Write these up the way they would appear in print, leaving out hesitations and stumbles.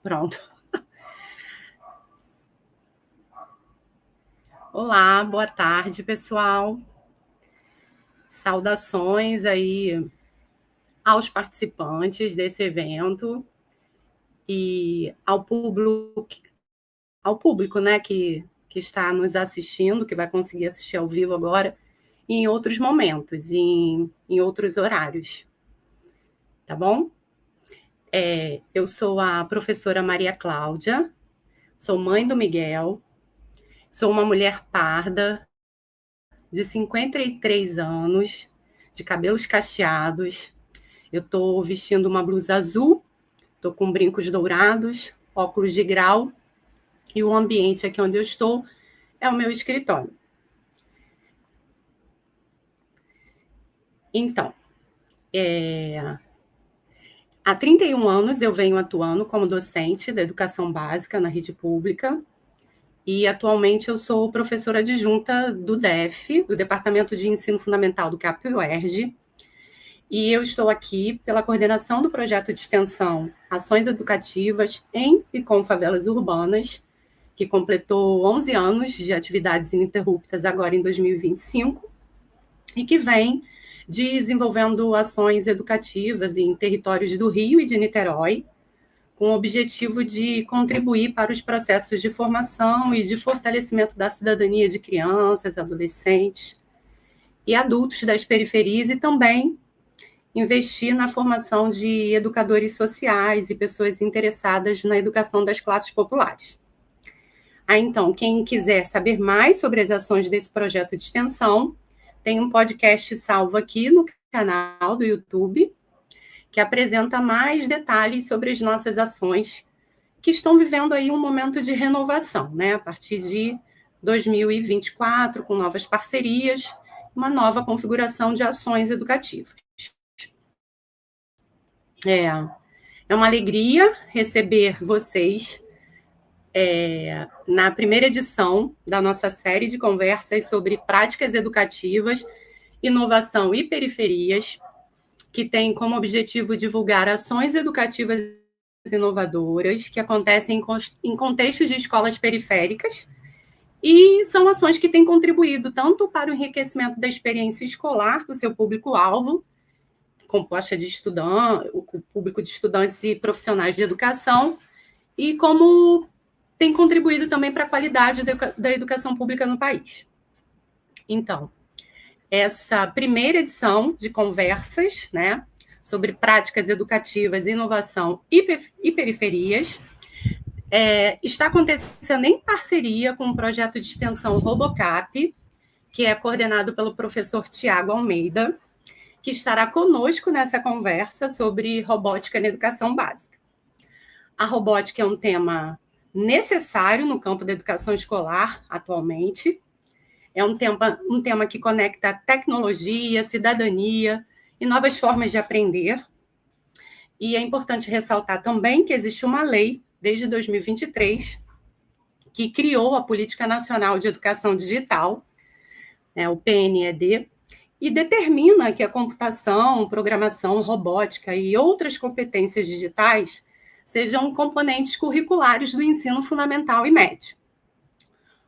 Pronto. Olá, boa tarde, pessoal. Saudações aí aos participantes desse evento e ao público, né, que está nos assistindo, que vai conseguir assistir ao vivo agora, e em outros momentos, em outros horários. Tá bom? Eu sou a professora Maria Cláudia, sou mãe do Miguel, sou uma mulher parda, de 53 anos, de cabelos cacheados. Eu estou vestindo uma blusa azul, estou com brincos dourados, óculos de grau, e o ambiente aqui onde eu estou é o meu escritório. Então, há 31 anos eu venho atuando como docente da educação básica na rede pública, e atualmente eu sou professora adjunta do DEF, do Departamento de Ensino Fundamental do CAP-UERJ, e eu estou aqui pela coordenação do projeto de extensão Ações Educativas em e com Favelas Urbanas, que completou 11 anos de atividades ininterruptas agora em 2025, e que vem desenvolvendo ações educativas em territórios do Rio e de Niterói, com o objetivo de contribuir para os processos de formação e de fortalecimento da cidadania de crianças, adolescentes e adultos das periferias, e também investir na formação de educadores sociais e pessoas interessadas na educação das classes populares. Então, quem quiser saber mais sobre as ações desse projeto de extensão, tem um podcast salvo aqui no canal do YouTube, que apresenta mais detalhes sobre as nossas ações, que estão vivendo aí um momento de renovação, né? A partir de 2024, com novas parcerias, uma nova configuração de ações educativas. É uma alegria receber vocês na primeira edição da nossa série de conversas sobre práticas educativas, inovação e periferias, que tem como objetivo divulgar ações educativas inovadoras que acontecem em contextos de escolas periféricas, e são ações que têm contribuído tanto para o enriquecimento da experiência escolar do seu público-alvo, composta de o público de estudantes e profissionais de educação, e como tem contribuído também para a qualidade da educação pública no país. Então, essa primeira edição de conversas, né, sobre práticas educativas, inovação e periferias, está acontecendo em parceria com o projeto de extensão Robocap, que é coordenado pelo professor Tiago Almeida, que estará conosco nessa conversa sobre robótica na educação básica. A robótica é um tema necessário no campo da educação escolar atualmente. É um tema que conecta tecnologia, cidadania e novas formas de aprender. E é importante ressaltar também que existe uma lei, desde 2023, que criou a Política Nacional de Educação Digital, né, o PNED, e determina que a computação, programação, robótica e outras competências digitais sejam componentes curriculares do ensino fundamental e médio.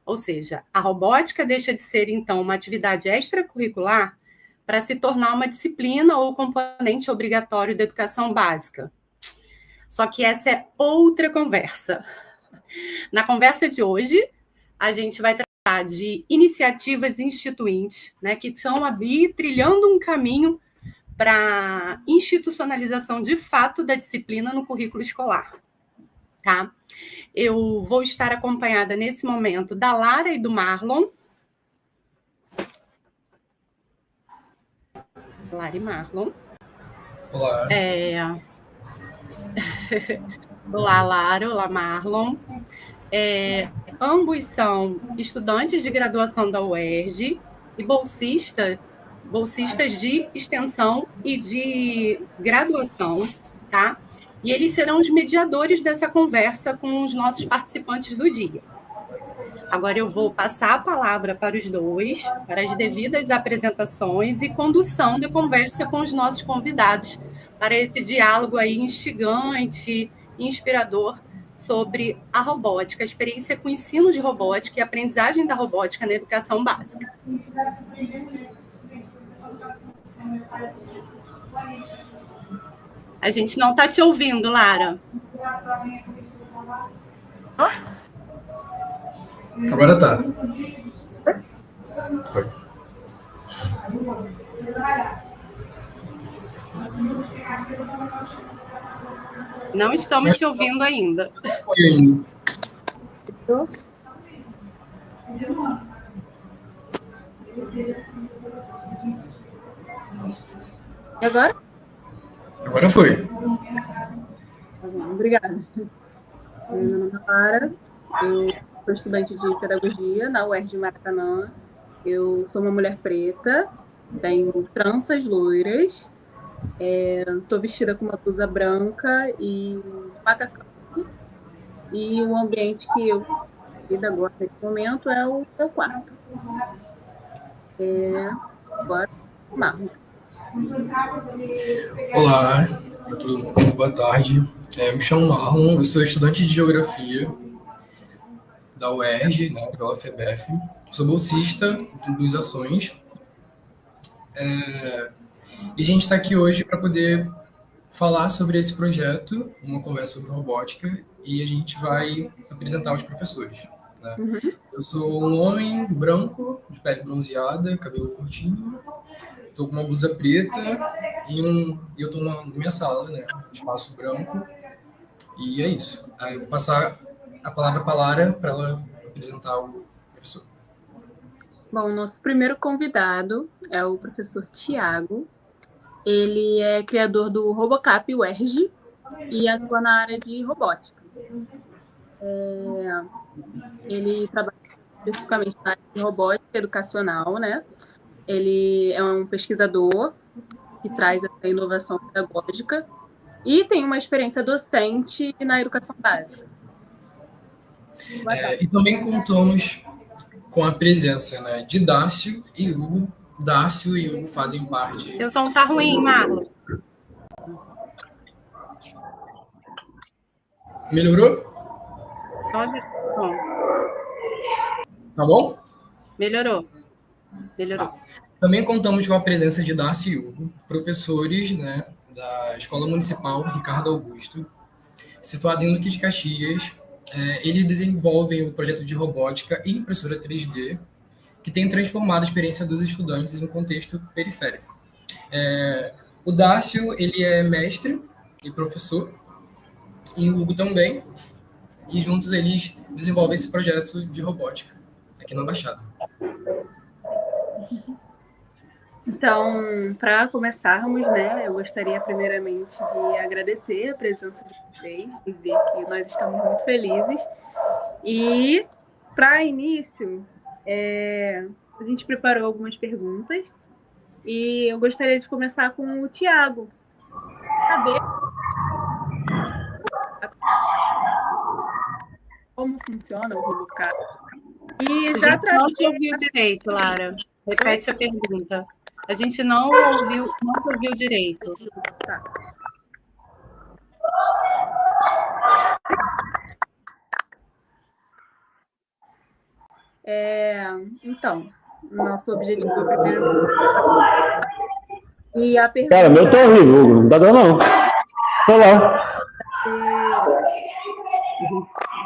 Ou seja, a robótica deixa de ser, então, uma atividade extracurricular para se tornar uma disciplina ou componente obrigatório da educação básica. Só que essa é outra conversa. Na conversa de hoje, a gente vai tratar de iniciativas instituintes, né, que estão ali trilhando um caminho para institucionalização de fato da disciplina no currículo escolar. Tá? Eu vou estar acompanhada nesse momento da Lara e do Marlon. Lara e Marlon. Olá. Olá, Lara. Olá, Marlon. Ambos são estudantes de graduação da UERJ e bolsistas de extensão e de graduação, tá? E eles serão os mediadores dessa conversa com os nossos participantes do dia. Agora eu vou passar a palavra para os dois, para as devidas apresentações e condução da conversa com os nossos convidados, para esse diálogo aí instigante, inspirador, sobre a robótica, a experiência com o ensino de robótica e a aprendizagem da robótica na educação básica. A gente não está te ouvindo, Lara. Agora tá. Foi. Não estamos te ouvindo ainda. Foi ainda. E agora? Agora foi. Obrigada. Meu nome é Lara, eu sou estudante de pedagogia na UERJ Maracanã. Eu sou uma mulher preta, tenho tranças loiras, estou vestida com uma blusa branca e macacão. E o ambiente que eu vivo agora, nesse momento, é o meu quarto. Agora, Marlon. Olá, para todo mundo, boa tarde. Me chamo Marlon, eu sou estudante de Geografia da UERJ, né, pela FEBEF. Sou bolsista dos Ações. E a gente está aqui hoje para poder falar sobre esse projeto, uma conversa sobre robótica, e a gente vai apresentar os professores. Né? Uhum. Eu sou um homem branco, de pele bronzeada, cabelo curtinho, estou com uma blusa preta e eu estou na minha sala, né, espaço branco, e é isso. Aí eu vou passar a palavra para a Lara para ela apresentar o professor. Bom, nosso primeiro convidado é o professor Tiago. Ele é criador do Robocap UERJ e atua na área de robótica. Ele trabalha especificamente na área de robótica educacional, né? Ele é um pesquisador que traz essa inovação pedagógica e tem uma experiência docente na educação básica. E também contamos com a presença, né, de Dácio e Hugo. Dácio e Hugo fazem parte... Seu som tá ruim, Marlon. Melhorou? Só ajustar o som. Tá bom? Melhorou. Tá. Também contamos com a presença de Dácio e Hugo, professores, né, da Escola Municipal Ricardo Augusto, situada em Duque de Caxias. Eles desenvolvem o projeto de robótica e impressora 3D, que tem transformado a experiência dos estudantes em um contexto periférico. O Dácio, ele é mestre e professor, e o Hugo também, e juntos eles desenvolvem esse projeto de robótica aqui na Baixada. Então, para começarmos, né, eu gostaria primeiramente de agradecer a presença de vocês, dizer que nós estamos muito felizes. E, para início, a gente preparou algumas perguntas e eu gostaria de começar com o Tiago. Saber como funciona o Robocap. E já não te ouviu direito, Lara. Repete a pergunta. A gente não ouviu direito. Tá. Então, nosso objetivo é primeiro. E a pergunta. Cara, meu tá horrível, Hugo. Não tá dando, não. Tô lá.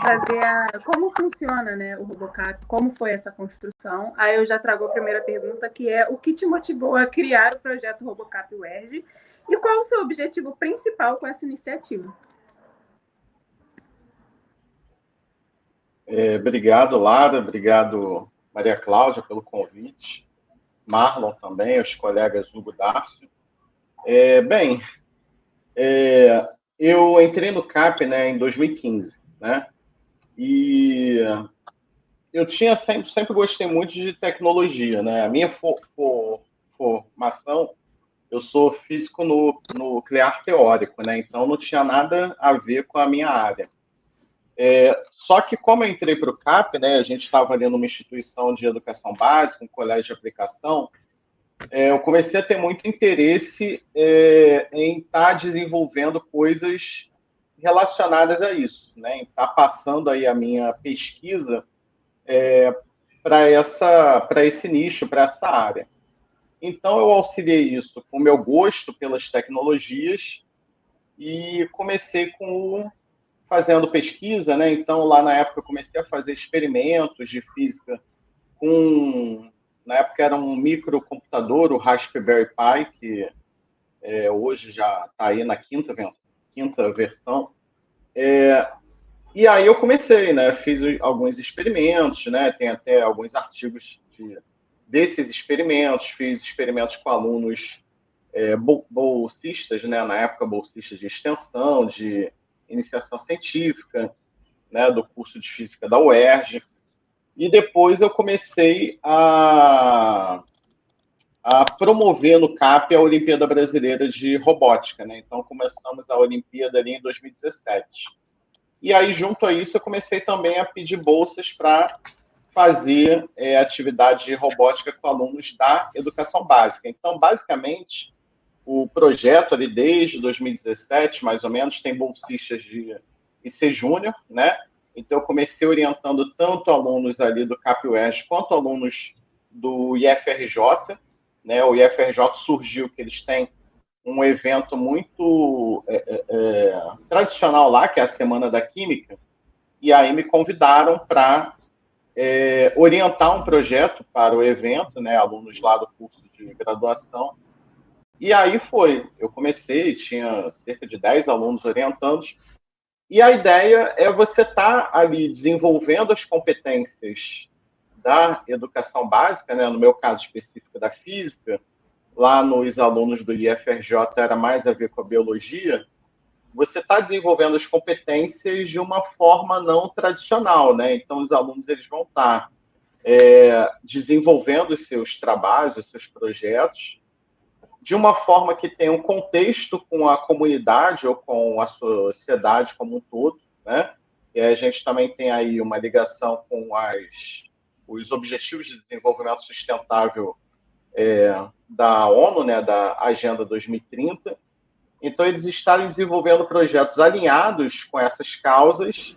Trazer como funciona, né, o Robocap, como foi essa construção. Aí eu já trago a primeira pergunta, que é o que te motivou a criar o projeto Robocap UERJ e qual o seu objetivo principal com essa iniciativa? Obrigado, Lara. Obrigado, Maria Cláudia, pelo convite. Marlon também, os colegas Hugo Dácio. Eu entrei no CAP, né, em 2015, né? E eu sempre gostei muito de tecnologia, né? A minha formação, eu sou físico nuclear teórico, né? Então não tinha nada a ver com a minha área. Só que como eu entrei para o CAP, né, a gente estava ali numa instituição de educação básica, um colégio de aplicação, eu comecei a ter muito interesse em estar desenvolvendo coisas relacionadas a isso, né? Está passando aí a minha pesquisa para esse nicho, para essa área. Então, eu auxiliei isso com o meu gosto pelas tecnologias e comecei fazendo pesquisa, né? Então, lá na época, eu comecei a fazer experimentos de física na época era um microcomputador, o Raspberry Pi, que hoje já está aí na quinta versão. E aí eu comecei, né? Fiz alguns experimentos, né? Tem até alguns artigos desses experimentos. Fiz experimentos com alunos bolsistas, né? Na época, bolsistas de extensão, de iniciação científica, né? Do curso de física da UERJ. E depois eu comecei a promover no CAP a Olimpíada Brasileira de Robótica, né? Então, começamos a Olimpíada ali em 2017. E aí, junto a isso, eu comecei também a pedir bolsas para fazer atividade de robótica com alunos da educação básica. Então, basicamente, o projeto ali desde 2017, mais ou menos, tem bolsistas de IC Júnior, né? Então, eu comecei orientando tanto alunos ali do CAP-UERJ quanto alunos do IFRJ, né? O IFRJ surgiu que eles têm um evento muito tradicional lá, que é a Semana da Química, e aí me convidaram para orientar um projeto para o evento, né? Alunos lá do curso de graduação. E aí eu comecei, tinha cerca de 10 alunos orientando, e a ideia é você estar ali desenvolvendo as competências da educação básica, né? No meu caso específico da física, lá nos alunos do IFRJ era mais a ver com a biologia, você está desenvolvendo as competências de uma forma não tradicional, né? Então, os alunos eles vão estar desenvolvendo os seus trabalhos, os seus projetos, de uma forma que tenha um contexto com a comunidade ou com a sociedade como um todo, né? E a gente também tem aí uma ligação com os Objetivos de Desenvolvimento Sustentável da ONU, né, da Agenda 2030. Então, eles estarem desenvolvendo projetos alinhados com essas causas,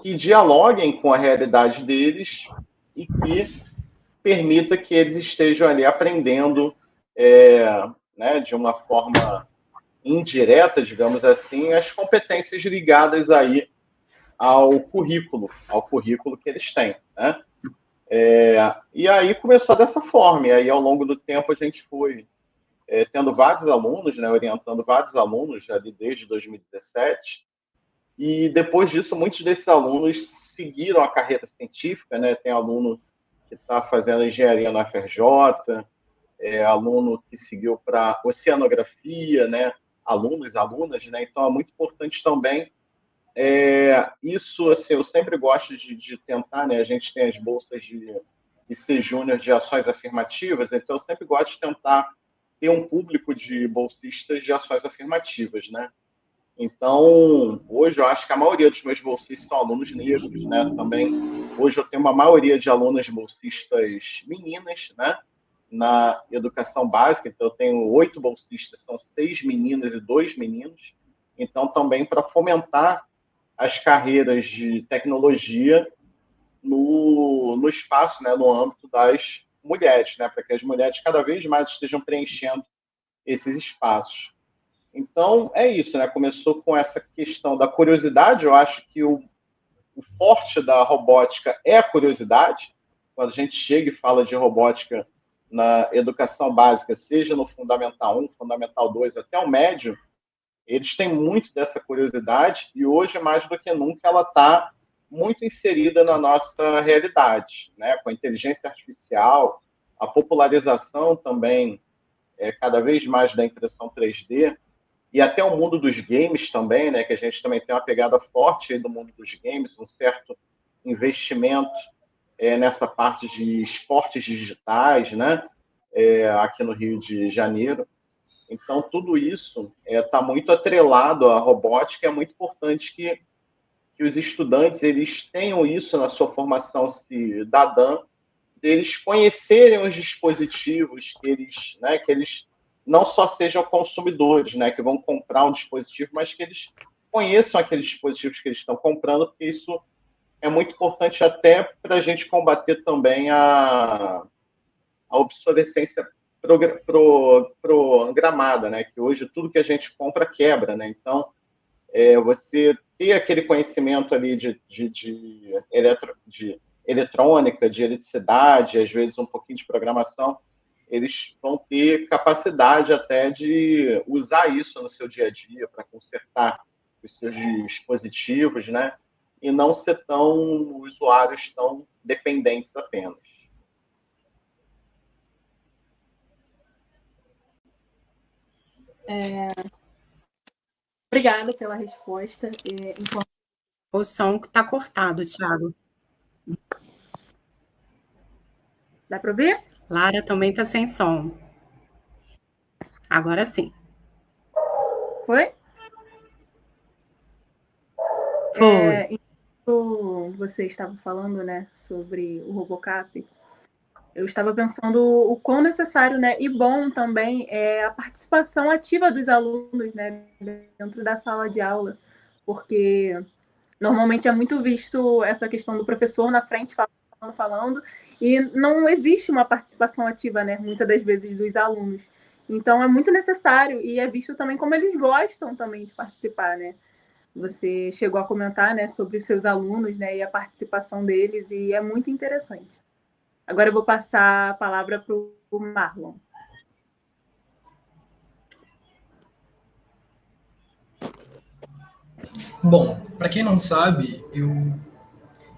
que dialoguem com a realidade deles e que permita que eles estejam ali aprendendo né, de uma forma indireta, digamos assim, as competências ligadas aí ao currículo que eles têm, né? E aí começou dessa forma, e aí ao longo do tempo a gente foi tendo vários alunos, né, orientando vários alunos ali desde 2017, e depois disso muitos desses alunos seguiram a carreira científica, né? Tem aluno que está fazendo engenharia na FRJ, aluno que seguiu para oceanografia, né? Alunos, alunas, né? Então é muito importante também isso, assim, eu sempre gosto de tentar, né? A gente tem as bolsas de IC Júnior de ações afirmativas, então eu sempre gosto de tentar ter um público de bolsistas de ações afirmativas, né? Então, hoje eu acho que a maioria dos meus bolsistas são alunos negros, né? Também, hoje eu tenho uma maioria de alunas bolsistas meninas, né? Na educação básica, então eu tenho 8 bolsistas, são 6 meninas e 2 meninos. Então, também para fomentar as carreiras de tecnologia no espaço, né? No âmbito das mulheres, né? Para que as mulheres cada vez mais estejam preenchendo esses espaços. Então, é isso, né? Começou com essa questão da curiosidade. Eu acho que o forte da robótica é a curiosidade. Quando a gente chega e fala de robótica na educação básica, seja no Fundamental 1, Fundamental 2, até o médio, eles têm muito dessa curiosidade e hoje, mais do que nunca, ela está muito inserida na nossa realidade, né? Com a inteligência artificial, a popularização também cada vez mais da impressão 3D, e até o mundo dos games também, né, que a gente também tem uma pegada forte aí do mundo dos games, um certo investimento nessa parte de esportes digitais, né, aqui no Rio de Janeiro. Então, tudo isso está muito atrelado à robótica, é muito importante que os estudantes eles tenham isso na sua formação cidadã, deles conhecerem os dispositivos, que eles não só sejam consumidores, né, que vão comprar um dispositivo, mas que eles conheçam aqueles dispositivos que eles estão comprando, porque isso é muito importante até para a gente combater também a obsolescência programada, né? Que hoje tudo que a gente compra quebra, né? Então, você ter aquele conhecimento ali de eletrônica, de eletricidade, às vezes um pouquinho de programação, eles vão ter capacidade até de usar isso no seu dia a dia para consertar os seus dispositivos, né? E não ser tão usuários tão dependentes apenas. Obrigada pela resposta. O som que está cortado, Thiago. Dá para ouvir? Lara também está sem som. Agora sim. Foi? Foi. Você estava falando, né, sobre o RoboCap. Eu estava pensando o quão necessário, né, e bom também é a participação ativa dos alunos, né, dentro da sala de aula, porque normalmente é muito visto essa questão do professor na frente falando, e não existe uma participação ativa, né, muitas das vezes dos alunos. Então é muito necessário e é visto também como eles gostam também de participar, né? Você chegou a comentar, né, sobre os seus alunos, né, e a participação deles, e é muito interessante. Agora eu vou passar a palavra para o Marlon. Bom, para quem não sabe, eu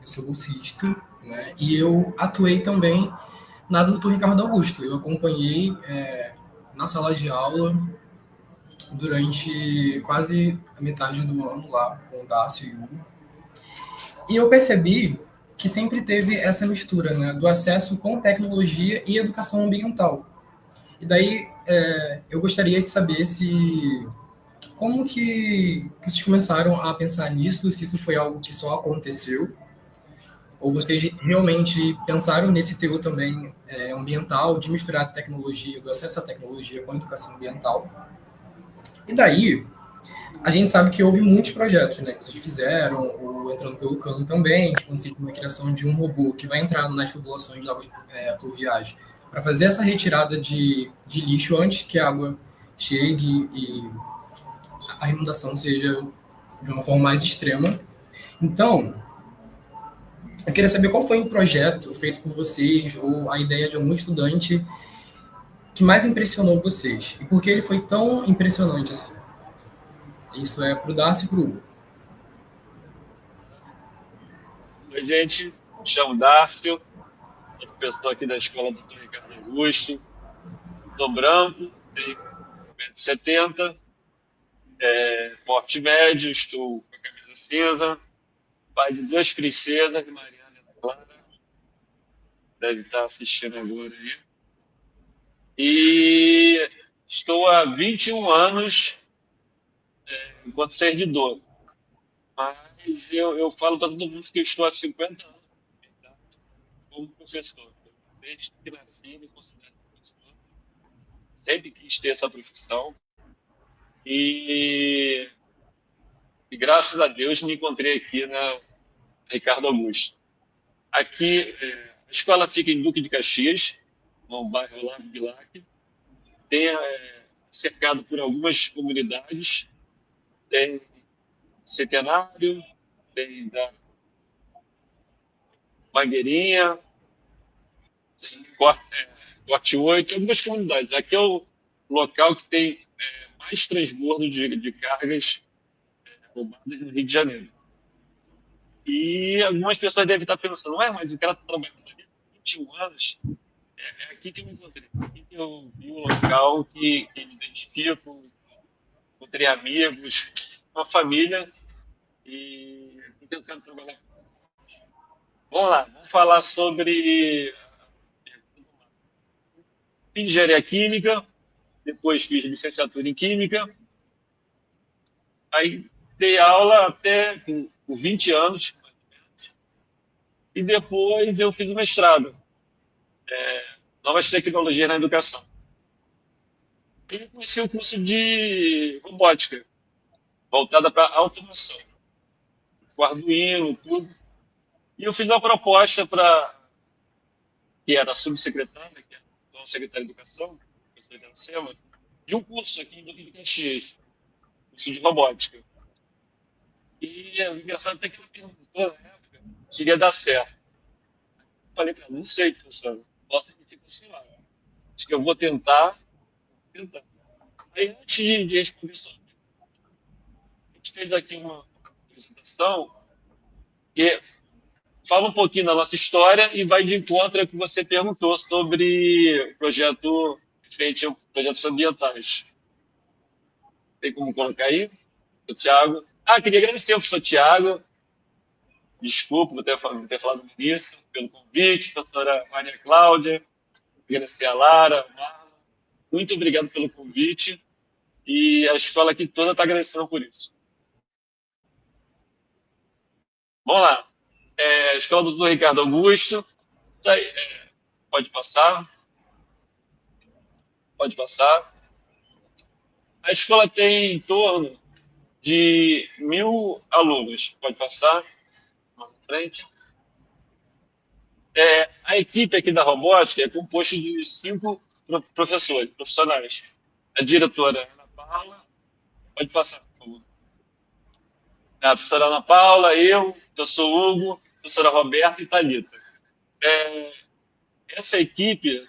sou bolsista, né, e eu atuei também na do Dr. Ricardo Augusto. Eu acompanhei na sala de aula durante quase a metade do ano lá com o Dácio e o Hugo. E eu percebi que sempre teve essa mistura, né, do acesso com tecnologia e educação ambiental. E daí eu gostaria de saber como que vocês começaram a pensar nisso, se isso foi algo que só aconteceu, ou vocês realmente pensaram nesse teor também ambiental, de misturar a tecnologia, do acesso à tecnologia com a educação ambiental. E daí, a gente sabe que houve muitos projetos, né, que vocês fizeram, o Entrando pelo Cano também, que consiste na criação de um robô que vai entrar nas tubulações de águas pluviais para fazer essa retirada de lixo antes que a água chegue e a inundação seja de uma forma mais extrema. Então, eu queria saber qual foi o projeto feito por vocês, ou a ideia de algum estudante que mais impressionou vocês, e por que ele foi tão impressionante assim. Isso é para o Dácio e para o Hugo. Oi, gente. Me chamo Dácio, sou professor aqui da Escola Dr. Ricardo Augusto. Sou branco, tenho 1,70 m, porte médio, estou com a camisa cinza, pai de 2 princesas, Mariana e Clara. Deve estar assistindo agora aí. E estou há 21 anos enquanto servidor. Mas eu falo para todo mundo que eu estou há 50 anos como professor. Desde que nasci, me considero professor. Sempre quis ter essa profissão. E graças a Deus me encontrei aqui na Ricardo Augusto. Aqui, a escola fica em Duque de Caxias, no bairro Olavo Bilac. Tem cercado por algumas comunidades. Tem Centenário, tem da Mangueirinha, Corte 8, algumas comunidades. Aqui é o local que tem mais transbordo de cargas roubadas no Rio de Janeiro. E algumas pessoas devem estar pensando, mas o cara está trabalhando há 21 anos, é aqui que eu me encontrei. Aqui que eu vi um local que me identifico, encontrei amigos, uma família, e aqui que eu quero trabalhar. Vamos lá, vamos falar sobre fiz engenharia química, depois fiz licenciatura em química, aí dei aula até com 20 anos, e depois eu fiz o mestrado, Novas Tecnologias na Educação. E conheci o curso de robótica voltada para automação, com Arduino, tudo. E eu fiz uma proposta para que era a subsecretária, que é a atual secretária de Educação, professora Sema, de um curso aqui em Duque de Caxias, curso de robótica. E o engraçado é que ela perguntou na época se iria dar certo. Eu falei, cara, não sei, professor, posso admitir que sei lá. Acho que eu vou tentar. Aí, antes de responder a gente fez aqui uma apresentação que fala um pouquinho da nossa história e vai de encontro ao que você perguntou sobre o projeto frente a projetos ambientais. Tem como colocar aí? O Thiago. Queria agradecer ao professor Thiago. Desculpa por ter falado nisso, pelo convite, professora Maria Cláudia. Agradecer a Lara, a Marlon. Muito obrigado pelo convite. E a escola aqui toda está agradecendo por isso. Vamos lá. A escola do Dr. Ricardo Augusto. Pode passar. Pode passar. A escola tem em torno de 1.000 alunos. Pode passar. Na frente. A equipe aqui da robótica é composta de 5 profissionais. A diretora Ana Paula. Pode passar, por favor. A professora Ana Paula, eu sou Hugo, a professora Roberta e Thalita. Essa equipe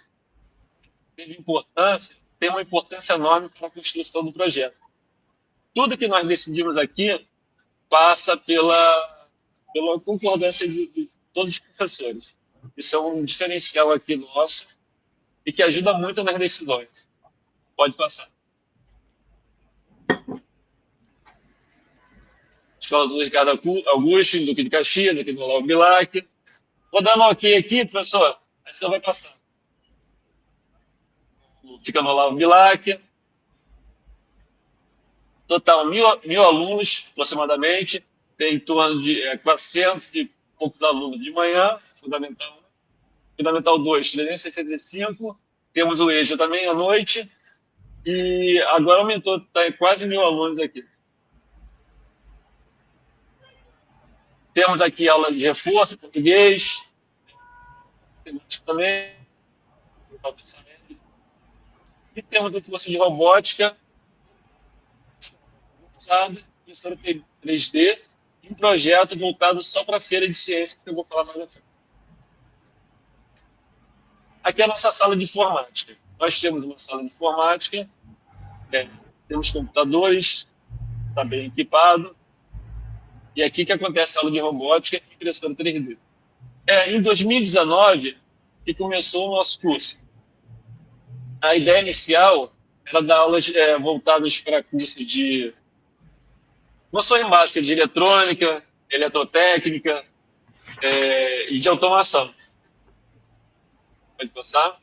tem uma importância enorme para a construção do projeto. Tudo que nós decidimos aqui passa pela concordância de todos os professores. Isso é um diferencial aqui nosso e que ajuda muito nas decisões. Pode passar. Escola do Ricardo Augusto, Duque de Caxias, aqui do Olavo Bilac. Vou dar um ok aqui, professor, aí você vai passar. Fica no Olavo Bilac. Total, 1.000 alunos, aproximadamente. Tem em torno de 400 e poucos alunos de manhã, Fundamental 1. Fundamental 2, 365. Temos o EJA também à noite. E agora aumentou, está quase 1.000 alunos aqui. Temos aqui aula de reforço, português, também. E temos o curso de robótica, impressora 3D, e um projeto voltado só para a feira de ciência, que eu vou falar mais à frente. Aqui é a nossa sala de informática. Nós temos uma sala de informática, temos computadores, está bem equipado. E aqui que acontece a aula de robótica e impressora 3D. Em 2019 que começou o nosso curso. A ideia inicial era dar aulas voltadas para curso de noções básicas de eletrônica, eletrotécnica e de automação. Pode passar.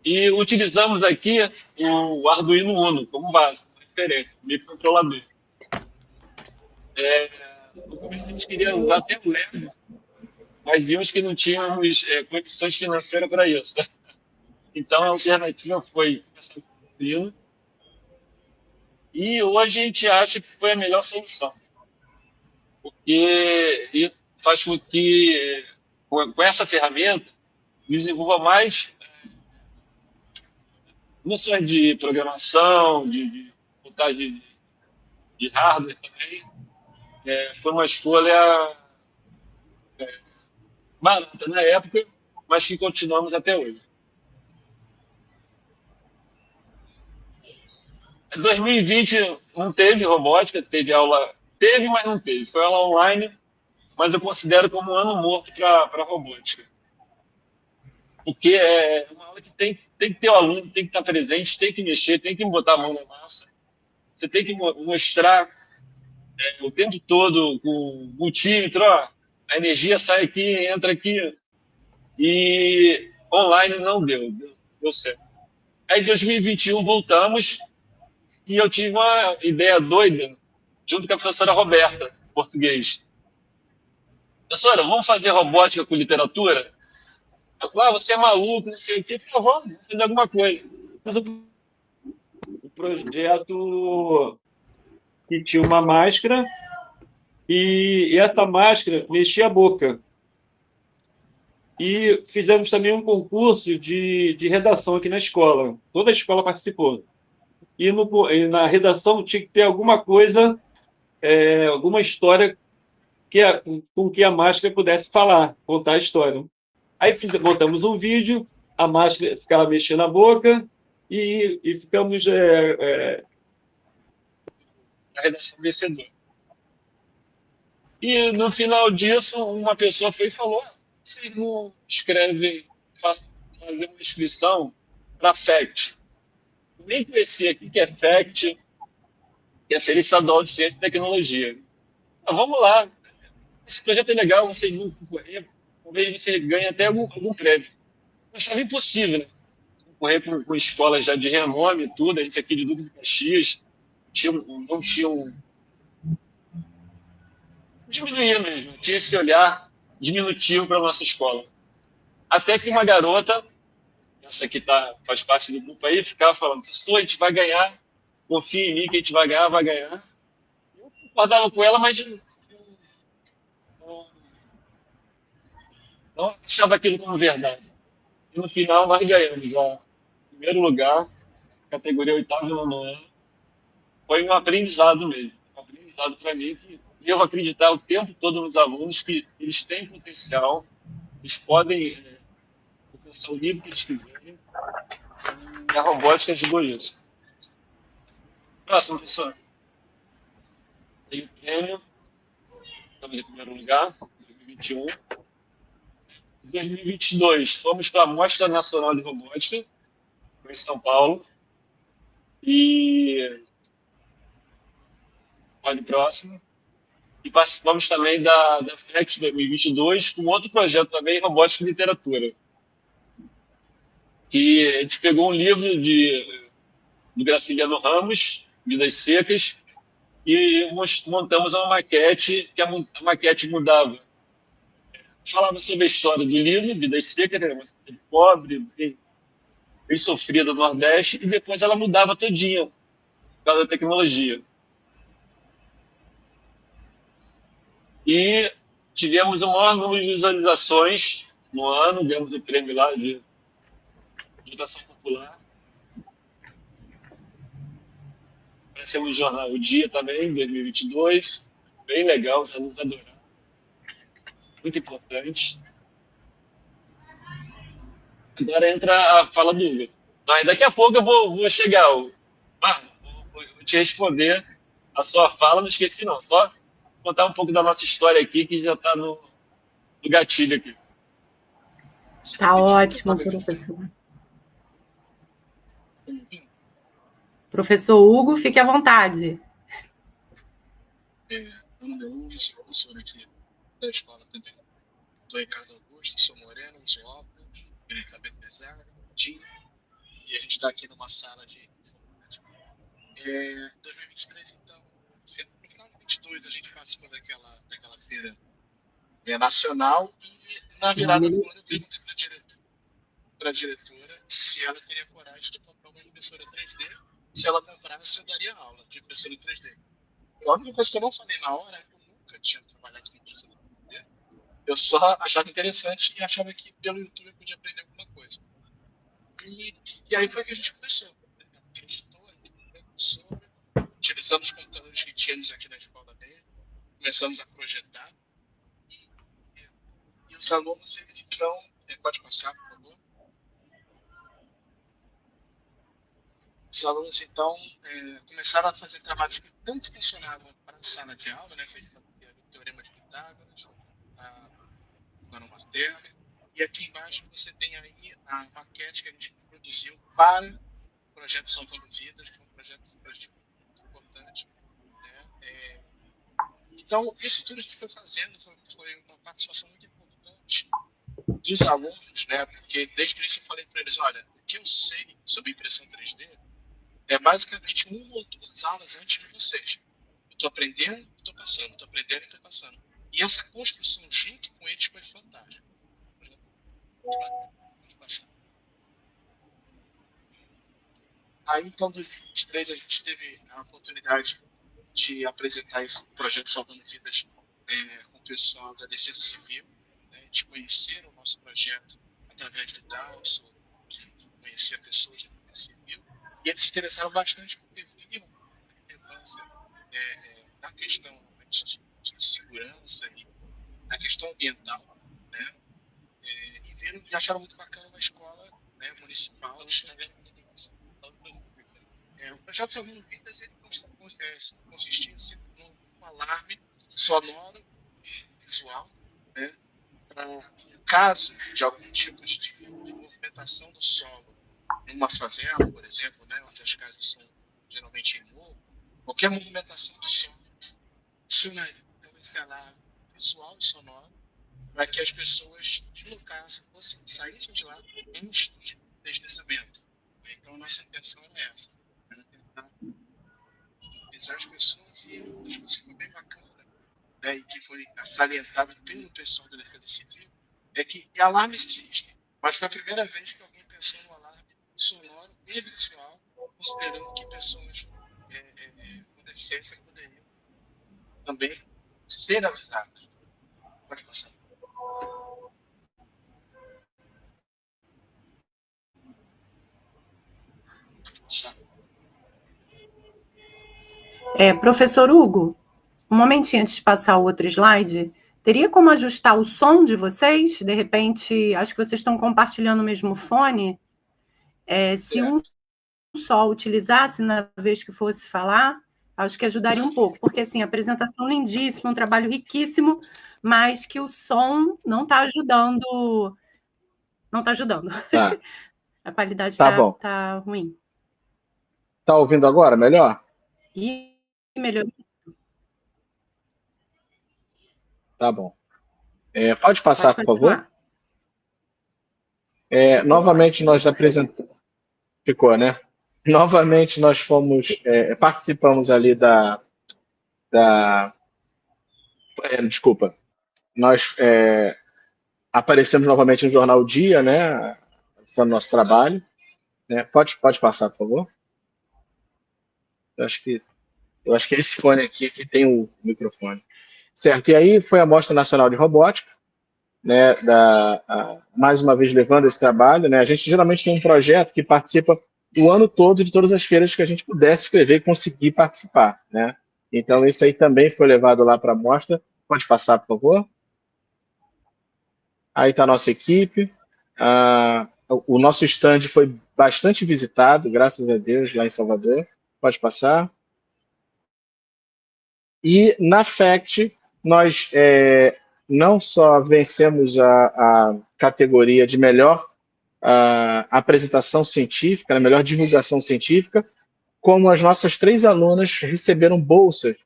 E utilizamos aqui o Arduino Uno como base, como referência, microcontrolador. No começo a gente queria usar até o Lego, mas vimos que não tínhamos condições financeiras para isso. Então a alternativa foi essa Arduino. E hoje a gente acha que foi a melhor solução. Porque faz com que, com essa ferramenta, desenvolva mais noções de programação, de montagem de hardware também. Foi uma escolha barata na época, mas que continuamos até hoje. Em 2020 não teve robótica, teve, mas não teve. Foi aula online, mas eu considero como um ano morto para robótica. Porque é uma aula que tem que ter o aluno, tem que estar presente, tem que mexer, tem que botar a mão na massa. Você tem que mostrar o tempo todo com o multímetro, a energia sai aqui, entra aqui. E online não deu certo. Aí em 2021 voltamos e eu tive uma ideia doida, junto com a professora Roberta, português. Professora, vamos fazer robótica com literatura? Eu falei, você é maluco, não sei o quê. Vamos fazer alguma coisa. O projeto que tinha uma máscara e essa máscara mexia a boca. E fizemos também um concurso de redação aqui na escola. Toda a escola participou. E na redação tinha que ter alguma coisa, alguma história com que a máscara pudesse falar, contar a história. Aí montamos um vídeo, a máscara ficava mexendo a boca e ficamos na redação vencedora. E no final disso, uma pessoa foi e falou: vocês não escrevem, fazer uma inscrição para FACT. Nem conhecia o que é FACT, que é Feira Estadual de Ciência e Tecnologia. Mas vamos lá, esse projeto é legal, vocês vão concorrer, talvez você ganhe até algum prêmio. Eu achava impossível, né? Concorrer com escolas já de renome e tudo, a gente aqui de Duque de Caxias, não tinha diminuía mesmo, tinha esse olhar diminutivo para a nossa escola. Até que uma garota, essa que faz parte do grupo aí, ficava falando: professor, a gente vai ganhar, confia em mim que a gente vai ganhar, vai ganhar. Eu concordava com ela, mas não achava aquilo como verdade. E no final nós ganhamos já. Primeiro lugar, categoria oitavo e nono ano. Foi um aprendizado mesmo. Um aprendizado para mim que devo acreditar o tempo todo nos alunos que eles têm potencial, eles podem alcançar o nível que eles quiserem. E a robótica ajudou isso. Próximo, professor. Tem o prêmio. Estamos em primeiro lugar, 2021. Em 2022, fomos para a Mostra Nacional de Robótica, em São Paulo. E olha o próximo. E participamos também da FEC 2022 com outro projeto também, Robótica e Literatura. Que a gente pegou um livro do Graciliano Ramos, Vidas Secas, e montamos uma maquete, que a maquete mudava. Falava sobre a história do livro, Vidas Secas, era uma cidade pobre, bem sofrida do Nordeste, e depois ela mudava todinha, por causa da tecnologia. E tivemos o maior número de visualizações no ano, ganhamos o prêmio lá de votação popular. Aparecemos no jornal O Dia também, em 2022. Bem legal, os alunos adoraram. Muito importante. Agora entra a fala do Hugo. Daqui a pouco eu vou chegar. Vou te responder a sua fala, não esqueci não. Só contar um pouco da nossa história aqui, que já está no gatilho aqui. Está ótimo, professor. Professor Hugo, fique à vontade. Meu nome é Hugo, sou professor aqui da escola também. Sou Ricardo Augusto, sou moreno, sou óculos, cabelo pesado, tinha. E a gente está aqui numa sala de 2023, então, no final de 2022, a gente participou daquela feira nacional e na virada do ano eu perguntei para a diretora se ela teria coragem de comprar uma impressora 3D. Se ela comprasse, eu daria aula de impressora 3D. A única coisa que eu não falei na hora é que eu nunca tinha trabalhado com impressora 3D. Eu só achava interessante e achava que pelo YouTube eu podia aprender alguma coisa. E aí foi que a gente começou. A gente estou utilizando os computadores que tínhamos aqui na escola mesmo, começamos a projetar. E os alunos, eles então, pode passar, por favor? Os alunos, então, começaram a fazer trabalhos que tanto funcionavam para a sala de aula, né? Seja o Teorema de Pitágoras, a Martelli. E aqui embaixo você tem aí a maquete que a gente produziu para o projeto Salvando Vidas, que é um projeto muito importante. Né? Então, isso tudo que a gente foi fazendo foi uma participação muito importante dos alunos, né? Porque desde o início eu falei para eles: olha, o que eu sei sobre impressão 3D é basicamente uma ou duas aulas antes de vocês. Eu estou aprendendo e estou passando, estou aprendendo e estou passando. E essa construção junto com eles foi fantástica. Aí, então, em 2023, a gente teve a oportunidade de apresentar esse projeto Salvando Vidas com o pessoal da Defesa Civil, né, de conhecer o nosso projeto através do DAOS, de conhecer pessoas da Defesa Civil, e eles se interessaram bastante porque viram a relevância da questão de segurança e da questão ambiental, né, e viram e acharam muito bacana uma escola, né, municipal. O projeto Salvando Vidas consistia num alarme sonoro e visual, né, para, em caso de algum tipo de movimentação do solo numa favela, por exemplo, né, onde as casas são geralmente em morro, qualquer movimentação do solo funcionaria. Então, esse alarme visual e sonoro para que as pessoas deslocassem, saíssem de lá antes do deslizamento. Então, a nossa intenção era essa, era tentar avisar as pessoas, e uma das coisas que foi bem bacana, né, e que foi salientado pelo pessoal da Defesa Civil, é que alarmes existem, mas foi a primeira vez que alguém pensou no alarme sonoro e visual, considerando que pessoas com deficiência poderiam também ser avisadas. Pode passar. Professor Hugo, um momentinho antes de passar o outro slide, teria como ajustar o som de vocês? De repente, acho que vocês estão compartilhando o mesmo fone. Se um só utilizasse na vez que fosse falar, acho que ajudaria um pouco, porque assim, a apresentação lindíssima, um trabalho riquíssimo, mas que o som não está ajudando. Não está ajudando. Tá. A qualidade Tá ruim. Tá ouvindo agora? Melhor? E melhorou. Tá bom. Pode passar, por favor? Novamente, nós apresentamos... Ficou, né? Novamente, nós participamos ali desculpa. Nós aparecemos novamente no Jornal Dia, né? Fazendo nosso trabalho. Né? Pode passar, por favor? Eu acho que é esse fone aqui que tem o microfone. Certo, e aí foi a Mostra Nacional de Robótica, né, mais uma vez levando esse trabalho, né? A gente geralmente tem um projeto que participa o ano todo de todas as feiras que a gente pudesse escrever e conseguir participar, né? Então isso aí também foi levado lá para a mostra. Pode passar, por favor? Aí está a nossa equipe. O nosso stand foi bastante visitado, graças a Deus, lá em Salvador. Pode passar. E na FACT, nós não só vencemos a categoria de melhor apresentação científica, a melhor divulgação científica, como as nossas 3 alunas receberam bolsas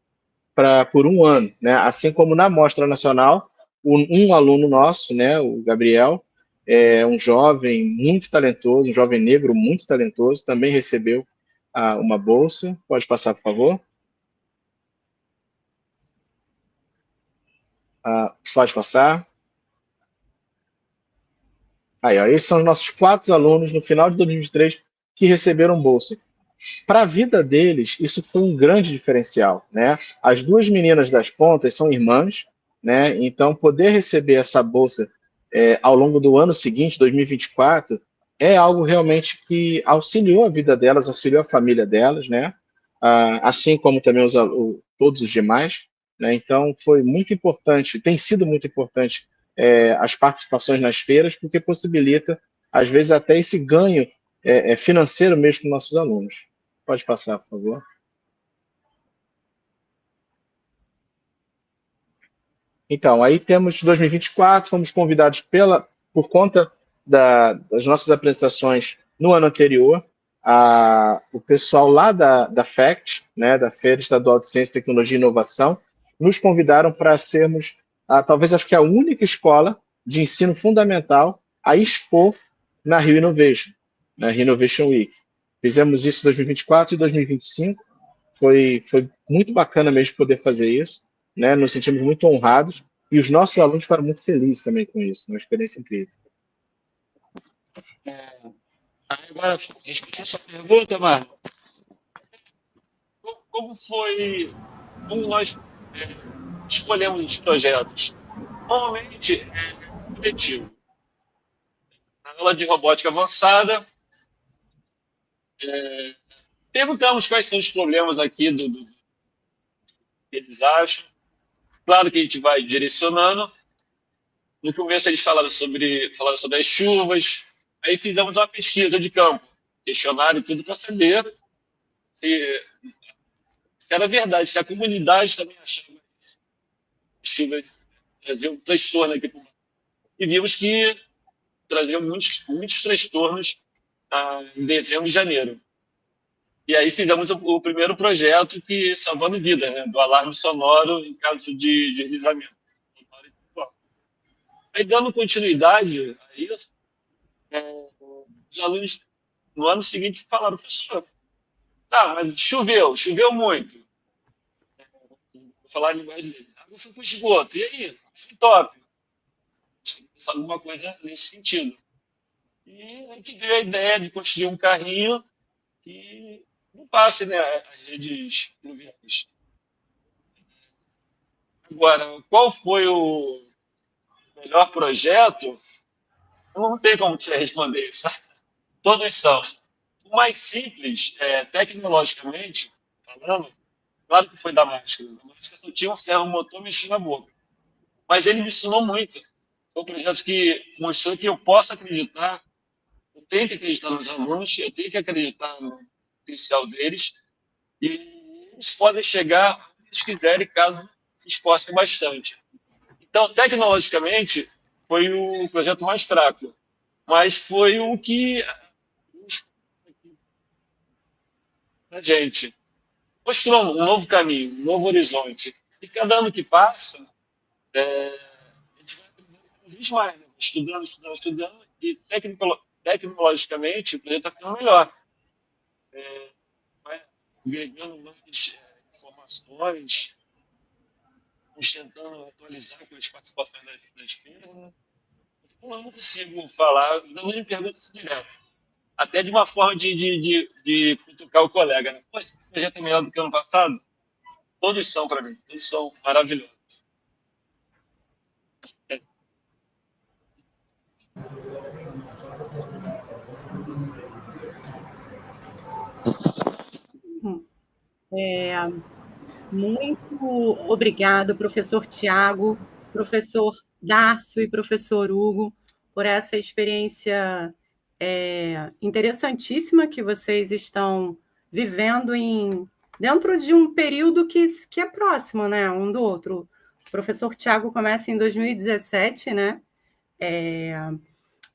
por um ano, né? Assim como na Mostra Nacional, um aluno nosso, né, o Gabriel, um jovem muito talentoso, um jovem negro muito talentoso, também recebeu uma bolsa. Pode passar, por favor? Pode passar. Aí, ó, esses são os nossos 4 alunos no final de 2023 que receberam bolsa. Para a vida deles, isso foi um grande diferencial, né? As 2 meninas das pontas são irmãs, né? Então, poder receber essa bolsa ao longo do ano seguinte, 2024, é algo realmente que auxiliou a vida delas, auxiliou a família delas, né? Assim como também todos os demais, né? Então, foi muito importante, tem sido muito importante as participações nas feiras, porque possibilita, às vezes, até esse ganho financeiro mesmo com nossos alunos. Pode passar, por favor. Então, aí temos 2024, fomos convidados por conta das nossas apresentações no ano anterior, o pessoal lá da FACT, né, da Feira Estadual de Ciência, Tecnologia e Inovação, nos convidaram para sermos, talvez acho que a única escola de ensino fundamental a expor na Rio Innovation, na Rio Innovation Week. Fizemos isso em 2024 e 2025, foi muito bacana mesmo poder fazer isso, né? Nos sentimos muito honrados e os nossos alunos ficaram muito felizes também com isso, uma experiência incrível. Agora, respondendo a sua pergunta, Marco, como foi como nós escolhemos os projetos? Normalmente é coletivo. Na aula de robótica avançada, perguntamos quais são os problemas aqui que eles acham. Claro que a gente vai direcionando. No começo eles falaram sobre as chuvas, aí fizemos uma pesquisa de campo, questionário e tudo para saber se era verdade, se a comunidade também achava que chuvas traziam um transtorno aqui. E vimos que traziam muitos transtornos em dezembro e janeiro. E aí fizemos o primeiro projeto que salvando vidas, né, do alarme sonoro em caso de deslizamento. Aí, dando continuidade a isso, os alunos no ano seguinte falaram: professor, tá, mas choveu muito. Vou falar a linguagem dele. Água foi para o esgoto. E aí? Top. Sabe alguma coisa nesse sentido. E a gente veio a ideia de construir um carrinho que não passe, né, as redes pluviais. Agora, qual foi o melhor projeto? Não tem como te responder isso. Todos são. O mais simples, tecnologicamente falando, claro que foi da máscara. A máscara só tinha um servomotor mexendo na boca. Mas ele me ensinou muito. Foi um projeto que mostrou que eu posso acreditar, eu tenho que acreditar nos alunos, eu tenho que acreditar no potencial deles, e eles podem chegar onde eles quiserem, caso se esforcem bastante. Então, tecnologicamente, foi o projeto mais fraco, mas foi o que a gente mostrou um novo caminho, um novo horizonte. E cada ano que passa, a gente vai aprendendo cada vez mais, né? Estudando, e tecnologicamente o projeto está ficando melhor. Vai agregando mais informações, tentando atualizar com as participações das firmas. Eu não consigo falar, os alunos me perguntam isso direto. Até de uma forma de cutucar o colega. Né? Pô, esse projeto é melhor do que o ano passado? Todos são para mim, todos são maravilhosos. Muito obrigado, professor Tiago, professor Darcio e professor Hugo, por essa experiência interessantíssima que vocês estão vivendo dentro de um período que é próximo, né, um do outro. O professor Tiago começa em 2017, né?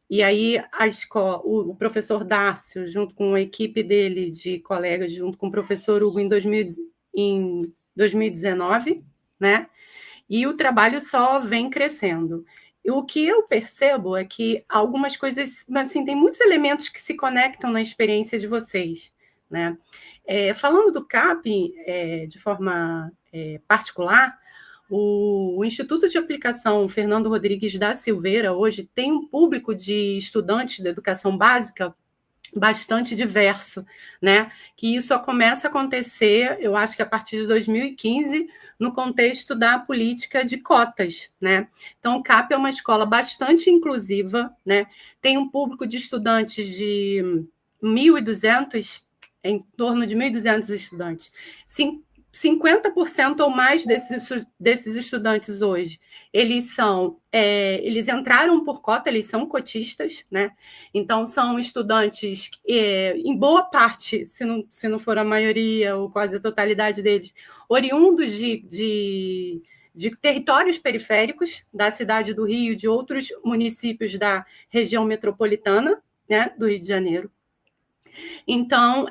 E aí o professor Darcio, junto com a equipe dele de colegas, junto com o professor Hugo, em 2019, né? E o trabalho só vem crescendo. E o que eu percebo é que algumas coisas, assim, tem muitos elementos que se conectam na experiência de vocês, né? Falando do CAP de forma particular, o Instituto de Aplicação Fernando Rodrigues da Silveira hoje tem um público de estudantes da educação básica bastante diverso, né? Que isso só começa a acontecer, eu acho que a partir de 2015, no contexto da política de cotas, né? Então, o CAP é uma escola bastante inclusiva, né? Tem um público de estudantes de 1.200, em torno de 1.200 estudantes. 50% ou mais desses estudantes hoje, eles entraram por cota, eles são cotistas, né? Então, são estudantes, em boa parte, se não for a maioria ou quase a totalidade deles, oriundos de territórios periféricos da cidade do Rio e de outros municípios da região metropolitana, né, do Rio de Janeiro. Então,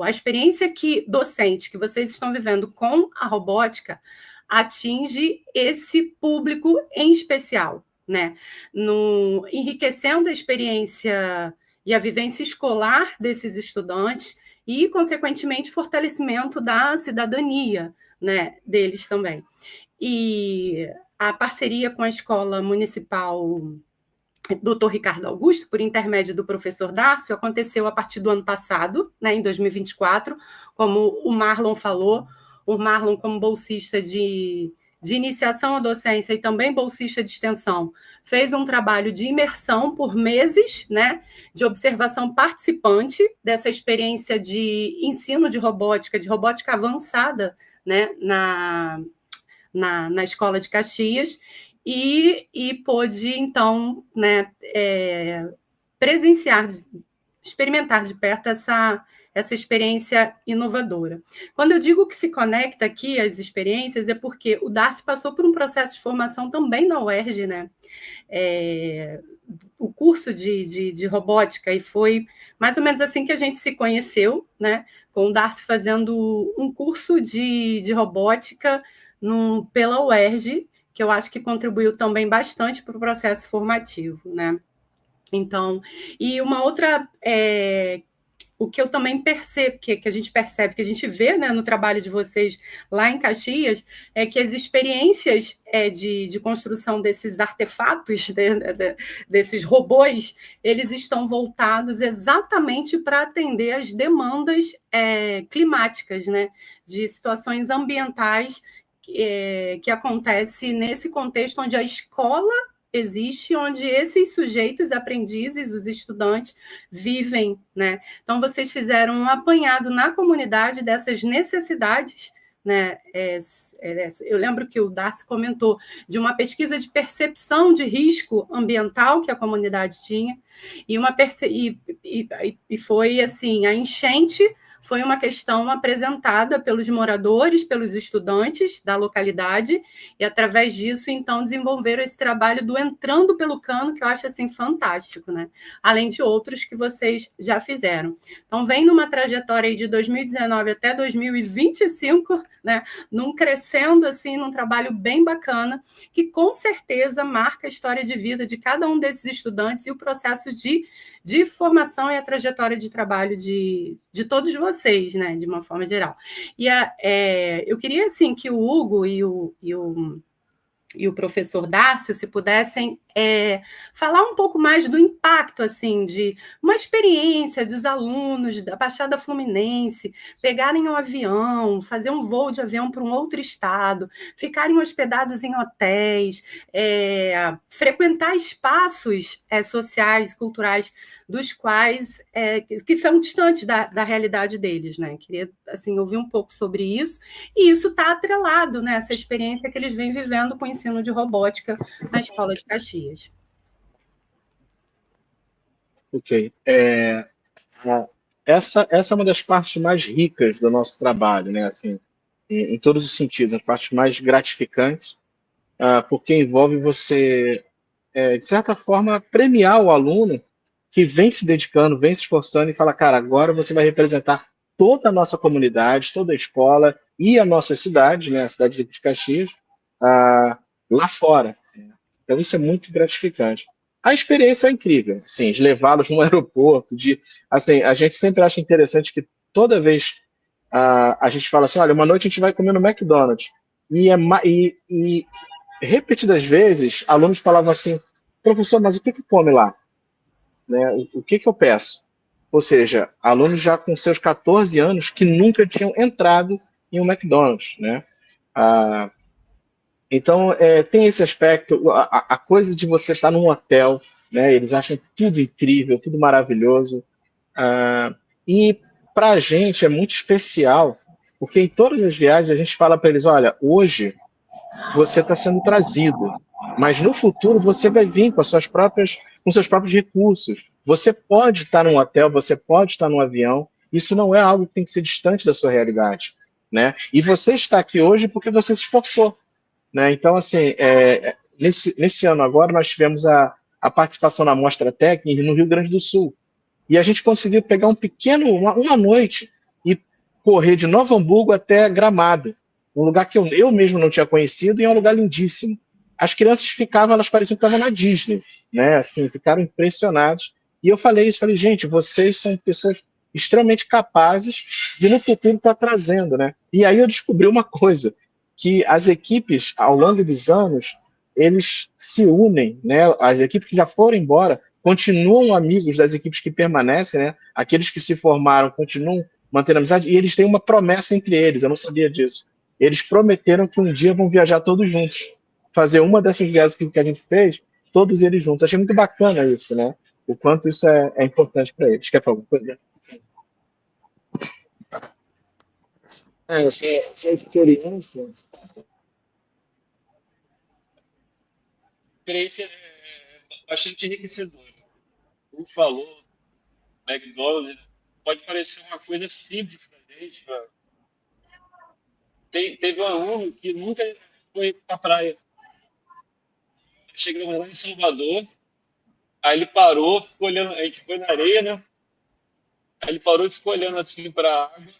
a experiência docente que vocês estão vivendo com a robótica atinge esse público em especial, né? Enriquecendo a experiência e a vivência escolar desses estudantes e, consequentemente, fortalecimento da cidadania, né, deles também. E a parceria com a Escola Municipal Dr. Ricardo Augusto, por intermédio do professor Dárcio, aconteceu a partir do ano passado, né, em 2024, como o Marlon falou, o Marlon como bolsista de iniciação à docência e também bolsista de extensão, fez um trabalho de imersão por meses, né, de observação participante dessa experiência de ensino de robótica avançada, né, na Escola de Caxias, e pôde, então, né, presenciar, experimentar de perto essa experiência inovadora. Quando eu digo que se conecta aqui às experiências, é porque o Darcy passou por um processo de formação também na UERJ, né? O curso de robótica, e foi mais ou menos assim que a gente se conheceu, né? Com o Darcy fazendo um curso de robótica pela UERJ, que eu acho que contribuiu também bastante para o processo formativo, né? Então, e uma outra, o que eu também percebo, que a gente percebe, que a gente vê, né, no trabalho de vocês lá em Caxias, é que as experiências de construção desses artefatos, desses robôs, eles estão voltados exatamente para atender às demandas climáticas, né, de situações ambientais que acontece nesse contexto onde a escola existe, onde esses sujeitos, aprendizes, os estudantes, vivem, né? Então, vocês fizeram um apanhado na comunidade dessas necessidades, né? Eu lembro que o Darcy comentou de uma pesquisa de percepção de risco ambiental que a comunidade tinha, e foi assim, a enchente foi uma questão apresentada pelos moradores, pelos estudantes da localidade, e através disso, então, desenvolveram esse trabalho do Entrando pelo Cano, que eu acho assim fantástico, né? Além de outros que vocês já fizeram. Então, vem numa trajetória aí de 2019 até 2025, né? Crescendo assim, num trabalho bem bacana, que com certeza marca a história de vida de cada um desses estudantes e o processo de formação e a trajetória de trabalho de todos vocês, né, de uma forma geral. E eu queria, assim, que o Hugo e o professor Dácio, se pudessem falar um pouco mais do impacto, assim, de uma experiência dos alunos da Baixada Fluminense pegarem um avião, fazer um voo de avião para um outro estado, ficarem hospedados em hotéis, frequentar espaços sociais, culturais, dos quais que são distantes da realidade deles, né? Queria, assim, ouvir um pouco sobre isso, e isso está atrelado, né, essa experiência que eles vêm vivendo com o ensino de robótica na Escola de Caxias. Ok. Essa é uma das partes mais ricas do nosso trabalho, né? Assim, em todos os sentidos, as partes mais gratificantes, porque envolve você, de certa forma, premiar o aluno que vem se dedicando, vem se esforçando e fala, cara, agora você vai representar toda a nossa comunidade, toda a escola e a nossa cidade, né, a cidade de Caxias, lá fora. Então isso é muito gratificante. A experiência é incrível, assim, de levá-los no aeroporto, assim, a gente sempre acha interessante que toda vez a gente fala assim, olha, uma noite a gente vai comer no McDonald's, e repetidas vezes, alunos falavam assim, professor, mas o que come lá? Né? O que eu peço? Ou seja, alunos já com seus 14 anos que nunca tinham entrado em um McDonald's, né? Então, tem esse aspecto, a coisa de você estar num hotel, né? Eles acham tudo incrível, tudo maravilhoso, e para a gente é muito especial, porque em todas as viagens a gente fala para eles, olha, hoje você está sendo trazido, mas no futuro você vai vir com seus próprios recursos. Você pode estar num hotel, você pode estar num avião, isso não é algo que tem que ser distante da sua realidade, né? E você está aqui hoje porque você se esforçou, né? Então, assim, nesse ano agora nós tivemos a participação na Mostra Técnica no Rio Grande do Sul, e a gente conseguiu pegar uma noite e correr de Novo Hamburgo até Gramado, um lugar que eu mesmo não tinha conhecido, e é um lugar lindíssimo. As crianças elas pareciam que estavam na Disney, né? Assim, ficaram impressionados. E eu falei, gente, vocês são pessoas extremamente capazes de no futuro estar trazendo, né? E aí eu descobri uma coisa, que as equipes, ao longo dos anos, eles se unem, né? As equipes que já foram embora continuam amigos das equipes que permanecem, né? Aqueles que se formaram continuam mantendo amizade, e eles têm uma promessa entre eles, eu não sabia disso. Eles prometeram que um dia vão viajar todos juntos, fazer uma dessas viagens que a gente fez, todos eles juntos. Achei muito bacana isso, né? O quanto isso é importante para eles. Quer falar alguma coisa? Essa experiência É bastante enriquecedora. Como falou, McDonald's pode parecer uma coisa simples para a gente. Teve um aluno que nunca foi para a praia. Chegamos lá em Salvador, aí ele parou, ficou olhando, a gente foi na areia, né? Aí ele parou e ficou olhando assim para a água.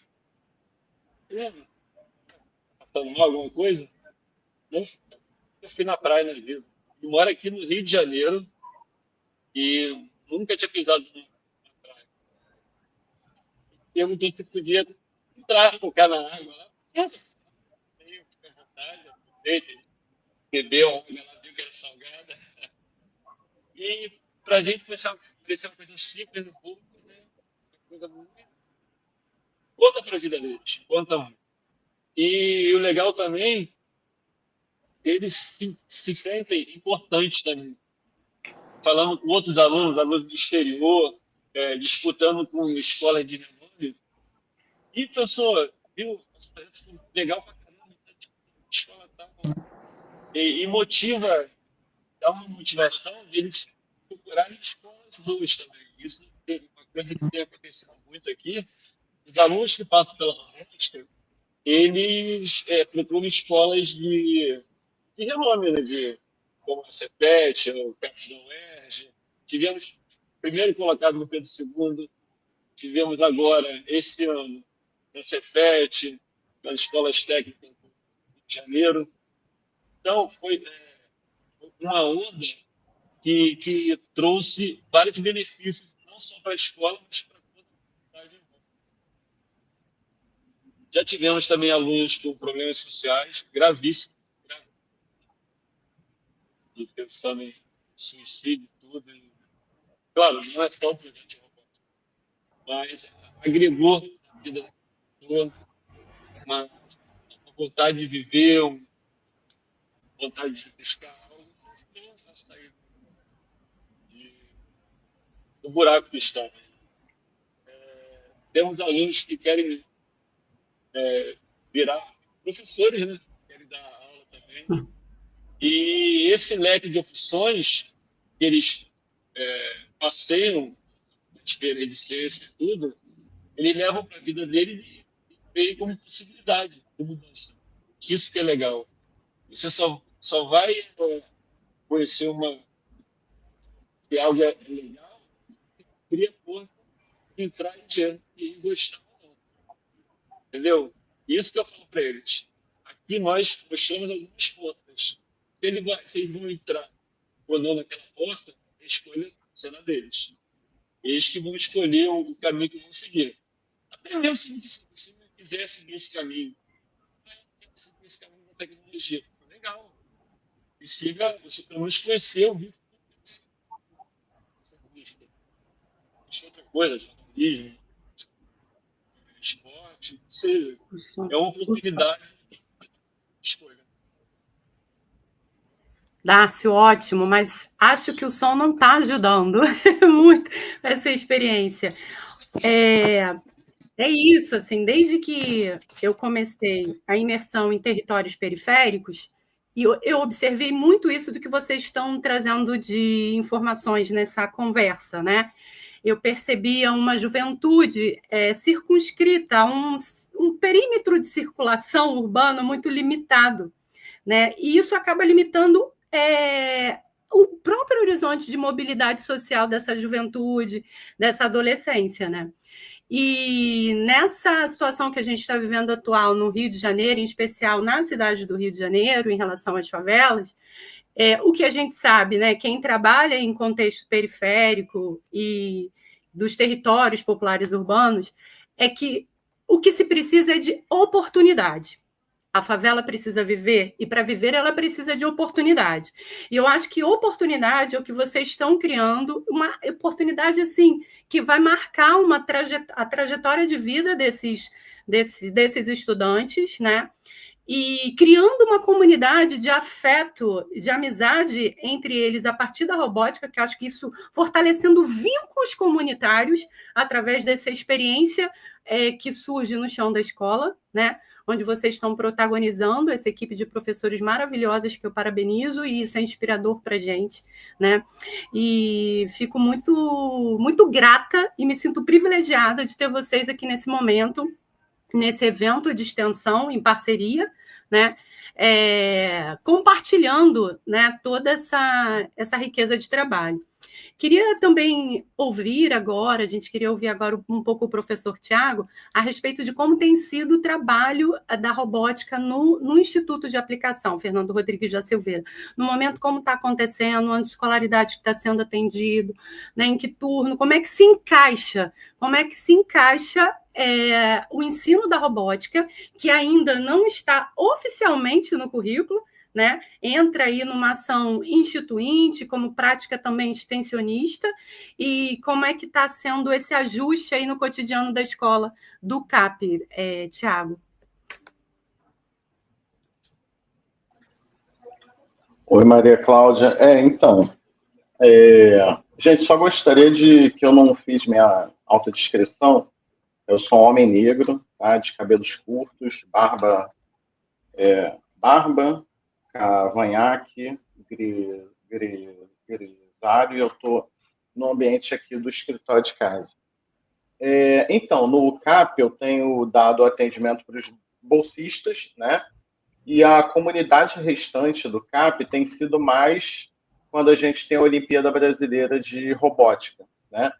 Passando mal, alguma coisa? Não, eu fui na praia na vida. Eu moro aqui no Rio de Janeiro e nunca tinha pisado na praia. Perguntei se podia entrar, tocar na água lá. Beber uma água lá, viu que era salgada. E pra gente parecer uma coisa simples no público, né? Uma coisa muito... Conta pra vida deles, conta muito. E o legal também, eles se sentem importantes também. Falando com outros alunos do exterior, disputando com escolas de renome. E, professor, viu? Legal pra caramba, escola tal. E motiva, dá uma motivação de eles procurarem escolas boas também. Isso é uma coisa que tem acontecido muito aqui. Os alunos que passam pela Romântica, eles procuram escolas de renome, né? Como a CEPET, ou perto da UERJ. Tivemos primeiro colocado no Pedro II, tivemos agora, esse ano, na CEPET, nas escolas técnicas do Rio de Janeiro. Então, foi uma onda que trouxe vários benefícios, não só para a escola, mas para toda a comunidade. Já tivemos também alunos com problemas sociais gravíssimos, e pensando em suicídio e tudo. Claro, não é só o problema de robótica, mas agregou a vida da pessoa, uma vontade de viver, uma vontade de buscar algo, para sair do buraco que está. Temos alunos que querem virar professores, né? Querem dar aula também. E esse leque de opções que eles passeiam, de ciência e tudo, eles levam para a vida deles e veem como possibilidade de mudança. Isso que é legal. Você só vai conhecer que algo é legal, cria porta, entrar em diante e gostar ou não. Entendeu? Isso que eu falo para eles. Aqui nós mostramos algumas portas. Se eles vão entrar ou não naquela porta, a escolha será deles. Eles que vão escolher o caminho que vão seguir. Até mesmo se você não quiser seguir esse caminho, seguir esse caminho da tecnologia. Legal. E siga, você pelo menos conheceu, viu? Outra coisa, jornalismo, esporte, seja. É uma oportunidade de escolha. Darcy, ótimo, mas acho que o som não está ajudando muito essa experiência. É isso, assim, desde que eu comecei a imersão em territórios periféricos, e eu observei muito isso do que vocês estão trazendo de informações nessa conversa, né? Eu percebia uma juventude circunscrita a um perímetro de circulação urbana muito limitado, né? E isso acaba limitando o próprio horizonte de mobilidade social dessa juventude, dessa adolescência, né? E nessa situação que a gente está vivendo atual no Rio de Janeiro, em especial na cidade do Rio de Janeiro, em relação às favelas, o que a gente sabe, né? Quem trabalha em contexto periférico e dos territórios populares urbanos, é que o que se precisa é de oportunidade. A favela precisa viver, e para viver ela precisa de oportunidade. E eu acho que oportunidade é o que vocês estão criando, uma oportunidade assim que vai marcar a trajetória de vida desses estudantes, né? E criando uma comunidade de afeto, de amizade entre eles a partir da robótica, que eu acho que isso fortalecendo vínculos comunitários através dessa experiência que surge no chão da escola, né? Onde vocês estão protagonizando essa equipe de professores maravilhosas que eu parabenizo, e isso é inspirador para a gente, né? E fico muito, muito grata e me sinto privilegiada de ter vocês aqui nesse momento, nesse evento de extensão em parceria, né? Compartilhando, né, toda essa riqueza de trabalho. Queria também a gente queria ouvir agora um pouco o professor Tiago a respeito de como tem sido o trabalho da robótica no Instituto de Aplicação, Fernando Rodrigues da Silveira. No momento, como está acontecendo, a escolaridade que está sendo atendido, né, em que turno, como é que se encaixa o ensino da robótica, que ainda não está oficialmente no currículo, né? Entra aí numa ação instituinte, como prática também extensionista, e como é que está sendo esse ajuste aí no cotidiano da escola do CAP, Tiago? Oi, Maria Cláudia. Então, gente, só gostaria que eu não fiz minha autodescrição. Eu sou um homem negro, tá? De cabelos curtos, barba, cavanhaque, grisalho, e eu estou no ambiente aqui do escritório de casa. Então, no CAP, eu tenho dado atendimento para os bolsistas, né? E a comunidade restante do CAP tem sido mais quando a gente tem a Olimpíada Brasileira de Robótica, né?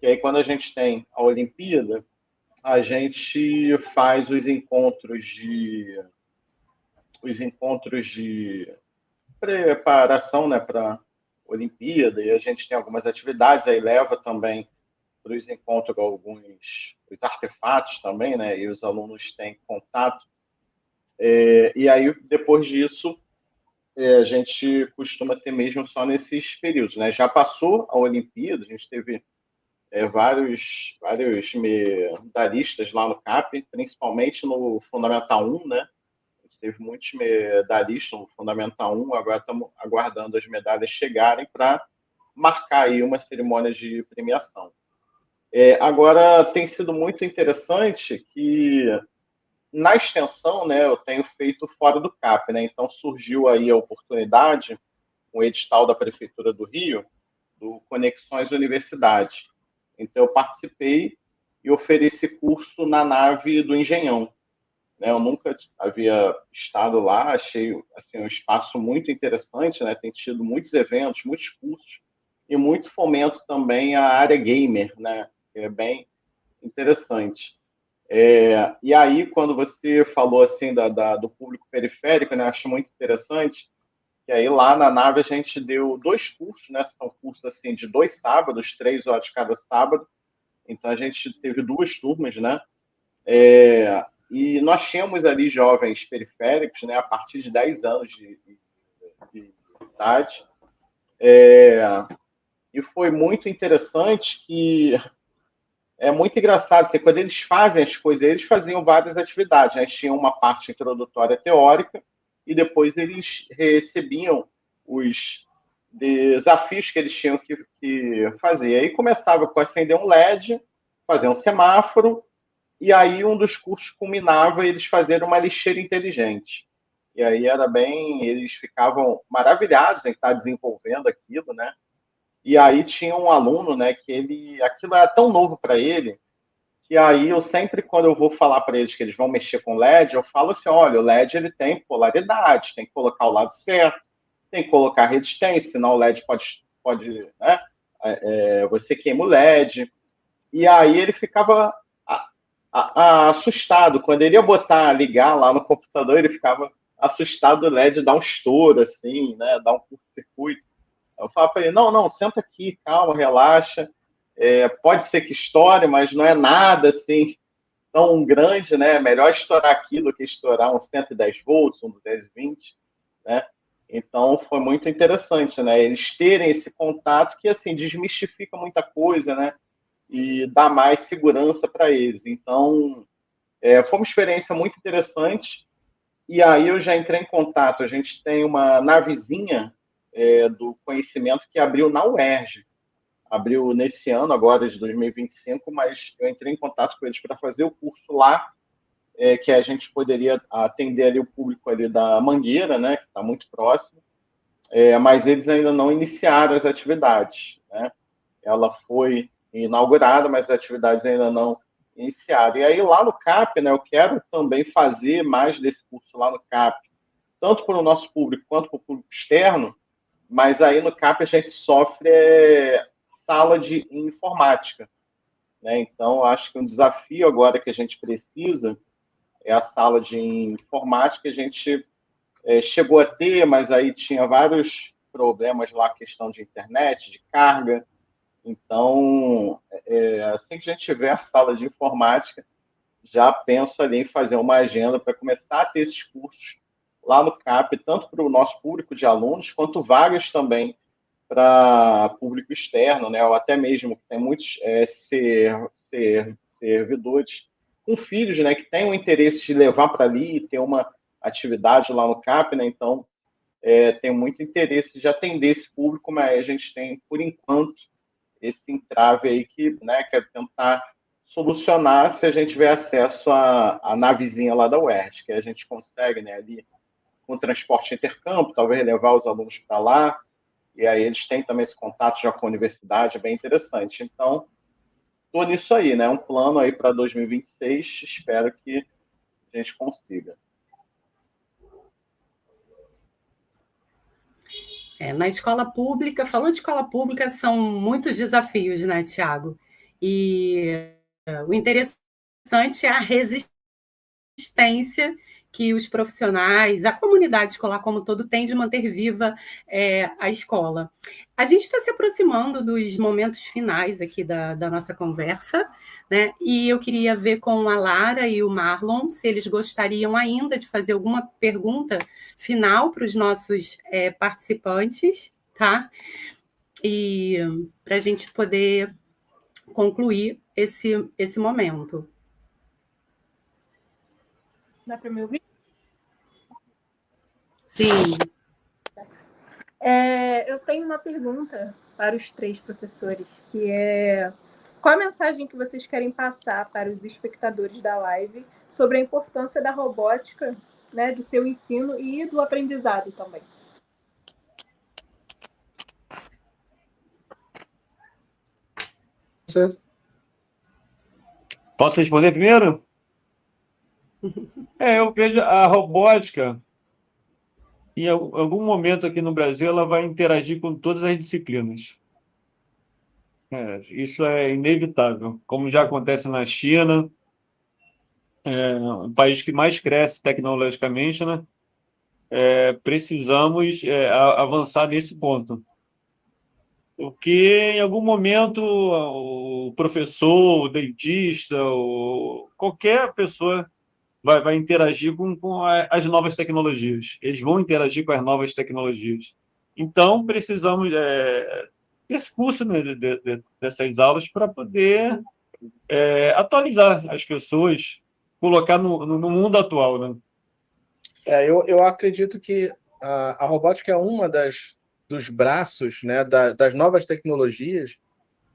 E aí, quando a gente tem a Olimpíada, a gente faz os encontros de preparação, né, para a Olimpíada, e a gente tem algumas atividades, aí leva também para os encontros os artefatos também, né, e os alunos têm contato. E aí, depois disso, a gente costuma ter mesmo só nesses períodos, né? Já passou a Olimpíada, a gente teve vários medalhistas lá no CAP, principalmente no Fundamental 1, né? Teve muitos medalhistas no Fundamental 1, agora estamos aguardando as medalhas chegarem para marcar aí uma cerimônia de premiação. Agora, tem sido muito interessante que, na extensão, né, eu tenho feito fora do CAP, né? Então, surgiu aí a oportunidade, um edital da Prefeitura do Rio, do Conexões Universidade. Então, eu participei e ofereci curso na nave do Engenhão. Eu nunca havia estado lá, achei assim, um espaço muito interessante, né? Tem tido muitos eventos, muitos cursos e muito fomento também à área gamer, né? Que é bem interessante. E aí, quando você falou assim do público periférico, né? Acho muito interessante. E aí, lá na nave, a gente deu 2 cursos, né? São cursos assim, de 2 sábados, 3 horas cada sábado. Então, a gente teve 2 turmas, né? E nós tínhamos ali jovens periféricos, né, a partir de 10 anos de idade. E foi muito interessante que é muito engraçado, assim, quando eles fazem as coisas, eles faziam várias atividades, né? Eles tinham uma parte introdutória teórica e depois eles recebiam os desafios que eles tinham que fazer. E aí começava com acender um LED, fazer um semáforo, e aí um dos cursos culminava eles fazerem uma lixeira inteligente. E aí eles ficavam maravilhados em estar desenvolvendo aquilo, né? E aí tinha um aluno, né, que aquilo era tão novo para ele, que aí eu sempre, quando eu vou falar para eles que eles vão mexer com LED, eu falo assim, olha, o LED ele tem polaridade, tem que colocar o lado certo, tem que colocar resistência, senão o LED pode né, você queima o LED. E aí ele ficava assustado. Quando ele ia ligar lá no computador, ele ficava assustado do LED dar um estouro, assim, né, dar um curto-circuito. Eu falo para ele, não, senta aqui, calma, relaxa. Pode ser que estoure, mas não é nada, assim, tão grande, né? Melhor estourar aqui do que estourar um 110 volts, um 220, né? Então, foi muito interessante, né? Eles terem esse contato que, assim, desmistifica muita coisa, né? E dá mais segurança para eles. Então, foi uma experiência muito interessante. E aí eu já entrei em contato. A gente tem uma navezinha do conhecimento que abriu na UERJ. Abriu nesse ano, agora de 2025, mas eu entrei em contato com eles para fazer o curso lá, que a gente poderia atender ali o público ali da Mangueira, né, que está muito próximo, mas eles ainda não iniciaram as atividades, né? Ela foi inaugurada, mas as atividades ainda não iniciaram. E aí lá no CAP, né, eu quero também fazer mais desse curso lá no CAP, tanto para o nosso público quanto para o público externo, mas aí no CAP a gente sofre sala de informática, né? Então, acho que um desafio agora que a gente precisa é a sala de informática. A gente chegou a ter, mas aí tinha vários problemas lá, questão de internet, de carga. Então, assim que a gente tiver a sala de informática, já penso ali em fazer uma agenda para começar a ter esses cursos lá no CAP, tanto para o nosso público de alunos, quanto vagas também para público externo, né? Ou até mesmo que tem muitos servidores com filhos, né? Que têm o interesse de levar para ali e ter uma atividade lá no CAP, né? Então, tem muito interesse de atender esse público, mas a gente tem, por enquanto, esse entrave aí que, né, quero tentar solucionar se a gente tiver acesso à navezinha lá da UERJ, que a gente consegue, né, ali com transporte intercampo, talvez levar os alunos para lá, e aí eles têm também esse contato já com a universidade, é bem interessante. Então, estou nisso aí, né, um plano aí para 2026, espero que a gente consiga. Na escola pública, falando de escola pública, são muitos desafios, né, Tiago? E o interessante é a resistência que os profissionais, a comunidade escolar como um todo, tem de manter viva a escola. A gente está se aproximando dos momentos finais aqui da nossa conversa, né? E eu queria ver com a Lara e o Marlon se eles gostariam ainda de fazer alguma pergunta final para os nossos participantes, tá? E para a gente poder concluir esse momento. Dá para me ouvir? Sim. Eu tenho uma pergunta para os 3 professores, que é: qual a mensagem que vocês querem passar para os espectadores da live sobre a importância da robótica, né, do seu ensino e do aprendizado também? Posso responder primeiro? Eu vejo a robótica, em algum momento aqui no Brasil, ela vai interagir com todas as disciplinas. Isso é inevitável, como já acontece na China, um país que mais cresce tecnologicamente, né? Precisamos avançar nesse ponto. Porque, em algum momento, o professor, o dentista, qualquer pessoa vai interagir com as novas tecnologias. Eles vão interagir com as novas tecnologias. Então, precisamos ter esse curso, né, dessas aulas para poder atualizar as pessoas, colocar no mundo atual, né? Eu acredito que a robótica é uma dos braços, né, das novas tecnologias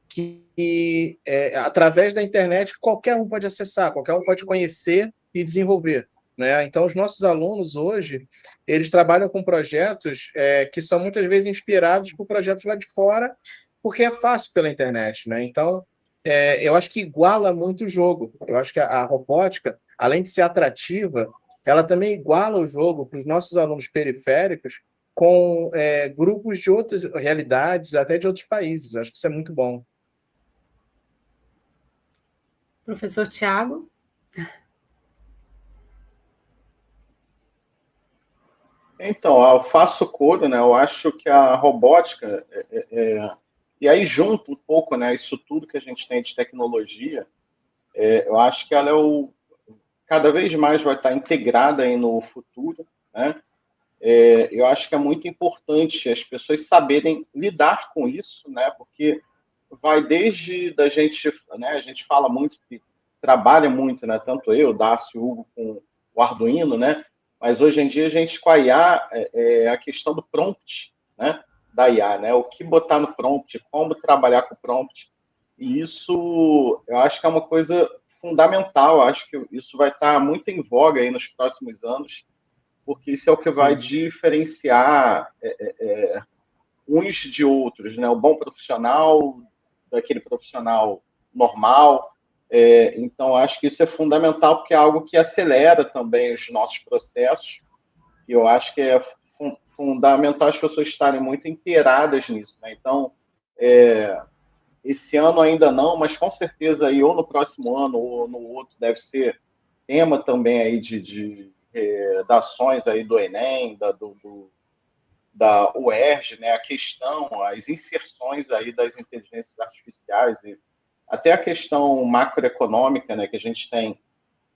que, através da internet, qualquer um pode acessar, qualquer um pode conhecer e desenvolver, né? Então, os nossos alunos hoje, eles trabalham com projetos que são muitas vezes inspirados por projetos lá de fora, porque é fácil pela internet, né? Então, eu acho que iguala muito o jogo. Eu acho que a robótica, além de ser atrativa, ela também iguala o jogo para os nossos alunos periféricos com grupos de outras realidades, até de outros países. Eu acho que isso é muito bom. Professor Tiago? Então, eu faço coro, né? Eu acho que a robótica, e aí junto um pouco, né, isso tudo que a gente tem de tecnologia, Eu acho que ela cada vez mais vai estar integrada aí no futuro, né? Eu acho que é muito importante as pessoas saberem lidar com isso, né? Porque vai desde da gente, né? A gente fala muito que trabalha muito, né? Tanto eu, Darcy, Hugo, com o Arduino, né? Mas hoje em dia a gente com a IA a questão do prompt, né? Da IA, né? O que botar no prompt, como trabalhar com o prompt. E isso, eu acho que é uma coisa fundamental. Eu acho que isso vai estar muito em voga aí nos próximos anos, porque isso é o que vai diferenciar uns de outros, né? O bom profissional daquele profissional normal. Então, acho que isso é fundamental, porque é algo que acelera também os nossos processos, e eu acho que é fundamental as pessoas estarem muito inteiradas nisso, né? Então, esse ano ainda não, mas com certeza aí, ou no próximo ano ou no outro, deve ser tema também aí de redações aí do Enem, da UERJ, né? A questão, as inserções aí das inteligências artificiais e até a questão macroeconômica, né? Que a gente tem,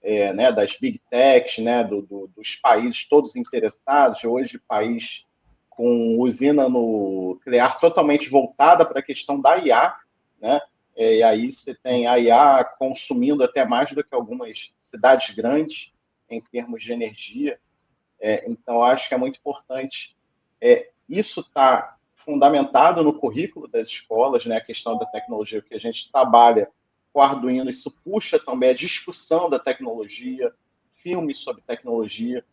né? Das big techs, né? Dos países todos interessados. Hoje, país com usina nuclear totalmente voltada para a questão da IA, né? E aí você tem a IA consumindo até mais do que algumas cidades grandes em termos de energia. Então, acho que é muito importante. Isso está fundamentado no currículo das escolas, né? A questão da tecnologia, que a gente trabalha com o Arduino, isso puxa também a discussão da tecnologia, filmes sobre tecnologia.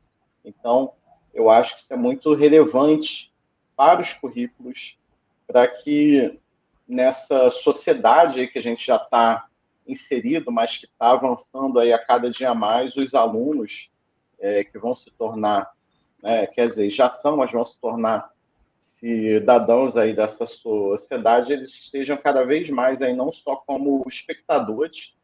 Então, eu acho que isso é muito relevante para os currículos, para que nessa sociedade aí que a gente já está inserido, mas que está avançando aí a cada dia mais, os alunos que vão se tornar, quer dizer, já são, mas vão se tornar cidadãos aí dessa sociedade, eles estejam cada vez mais aí não só como espectadores,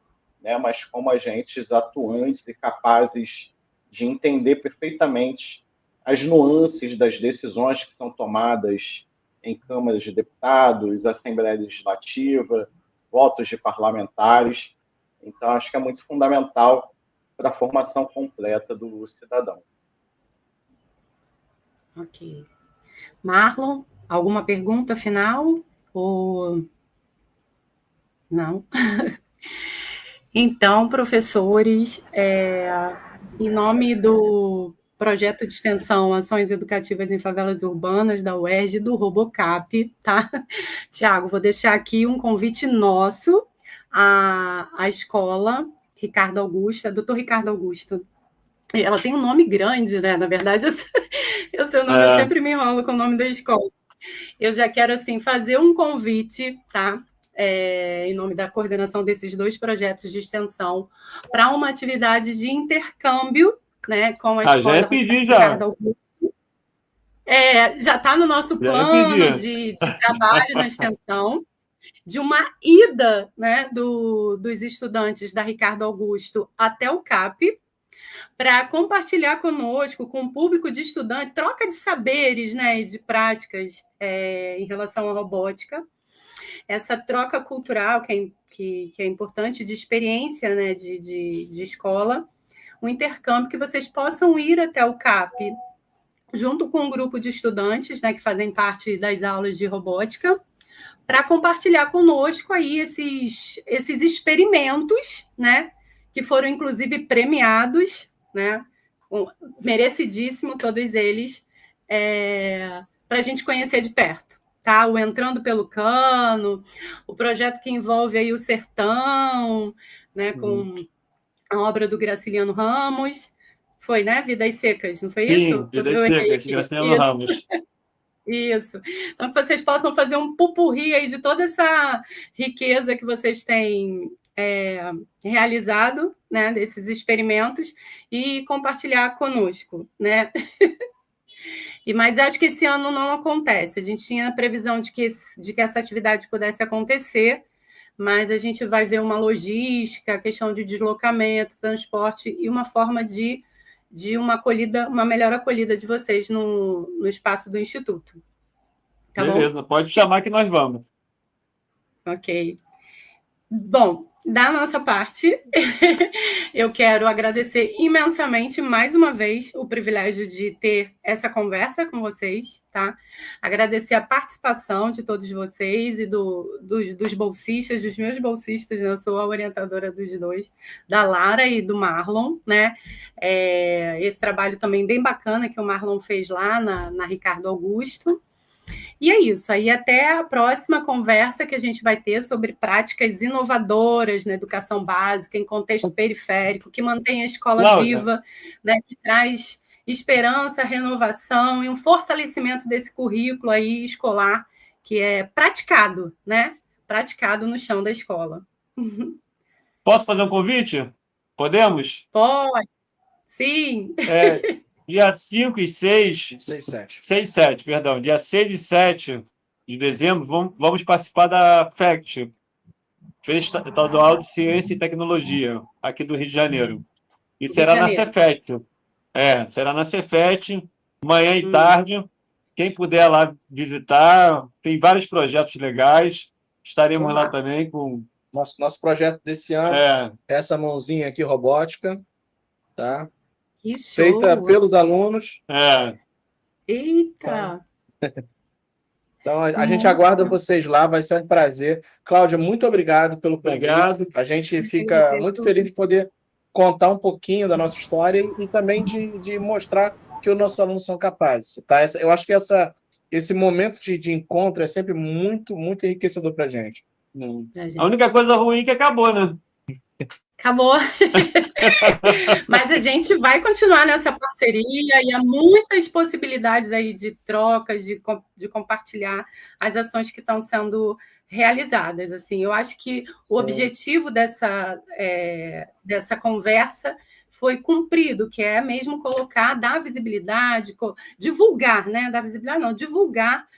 né, mas como agentes atuantes e capazes de entender perfeitamente as nuances das decisões que são tomadas em câmaras de deputados, Assembleia Legislativa, votos de parlamentares. Então, acho que é muito fundamental para a formação completa do cidadão. Ok. Marlon, alguma pergunta final? Ou não? Então, professores, em nome do projeto de extensão Ações Educativas em Favelas Urbanas da UERJ, do Robocap, tá? Tiago, vou deixar aqui um convite nosso à escola Ricardo Augusto, a doutor Ricardo Augusto. Ela tem um nome grande, né? Na verdade, eu sei o nome, eu sempre me enrolo com o nome da escola. Eu já quero, assim, fazer um convite, tá? Em nome da coordenação desses 2 projetos de extensão, para uma atividade de intercâmbio, né, com a escola Ricardo Augusto. Já está no nosso plano de trabalho na extensão, de uma ida, né, dos estudantes da Ricardo Augusto até o CAP, para compartilhar conosco, com o público de estudantes, troca de saberes, né, e de práticas em relação à robótica, essa troca cultural que é importante, de experiência, né, de escola, um intercâmbio que vocês possam ir até o CAP, junto com um grupo de estudantes, né, que fazem parte das aulas de robótica, para compartilhar conosco aí esses experimentos, né, que foram, inclusive, premiados, né, merecidíssimo, todos eles, para a gente conhecer de perto. Tá? O Entrando pelo Cano, o projeto que envolve aí o Sertão, né, com a obra do Graciliano Ramos. Foi, né? Vidas Secas, não foi isso? Sim, Vidas Secas, Graciliano Ramos. Isso. Então, que vocês possam fazer um pupurri aí de toda essa riqueza que vocês têm realizado, né, desses experimentos, e compartilhar conosco, né? Mas acho que esse ano não acontece. A gente tinha a previsão de que essa atividade pudesse acontecer, mas a gente vai ver uma logística, questão de deslocamento, transporte e uma forma de uma melhor acolhida de vocês no espaço do Instituto. Tá Beleza, bom? pode chamar que nós vamos. Ok. Bom, da nossa parte, eu quero agradecer imensamente, mais uma vez, o privilégio de ter essa conversa com vocês, tá? Agradecer a participação de todos vocês e dos bolsistas, dos meus bolsistas, né? Eu sou a orientadora dos dois, da Lara e do Marlon, né? Esse trabalho também bem bacana que o Marlon fez lá na Ricardo Augusto. E é isso, aí até a próxima conversa que a gente vai ter sobre práticas inovadoras na educação básica, em contexto periférico, que mantém a escola viva, né, que traz esperança, renovação e um fortalecimento desse currículo aí escolar, que é praticado, né? Praticado no chão da escola. Posso fazer um convite? Podemos? Pode, sim. Dia 5 e 6... 6, 7, perdão. Dia 6 e 7 de dezembro, vamos participar da FACT, Feira Estadual de Ciência e Tecnologia, aqui do Rio de Janeiro. E será na Cefet. Será na Cefet, manhã e tarde. Quem puder lá visitar, tem vários projetos legais. Estaremos lá também com... Nosso projeto desse ano é essa mãozinha aqui robótica, tá? Que show. Feita pelos alunos. Eita! Então, a gente aguarda vocês lá, vai ser um prazer. Cláudia, muito obrigado pelo convite. A gente fica muito feliz de poder contar um pouquinho da nossa história e também de mostrar que os nossos alunos são capazes. Tá? Eu acho que esse momento de encontro é sempre muito, muito enriquecedor para a gente. A única coisa ruim é que acabou, né? Acabou. Mas a gente vai continuar nessa parceria e há muitas possibilidades aí de trocas, de compartilhar as ações que estão sendo realizadas. Assim, eu acho que o objetivo dessa conversa foi cumprido, que é mesmo dar visibilidade, divulgar, né? Dar visibilidade não, divulgar,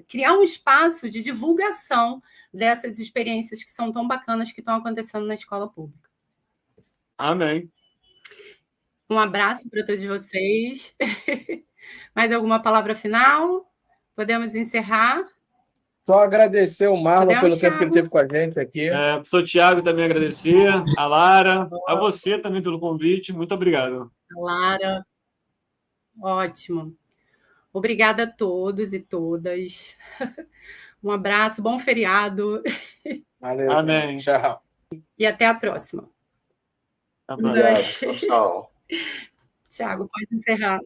criar um espaço de divulgação dessas experiências que são tão bacanas que estão acontecendo na escola pública. Amém. Um abraço para todos vocês. Mais alguma palavra final? Podemos encerrar? Só agradecer o Marlon pelo tempo que ele teve com a gente aqui. Professor Tiago também agradecer, a Lara, a você também pelo convite. Muito obrigado. Lara, ótimo. Obrigada a todos e todas. Um abraço, bom feriado. Valeu. Amém. Tchau. E até a próxima. Obrigado. Tchau. Tiago, pode encerrar.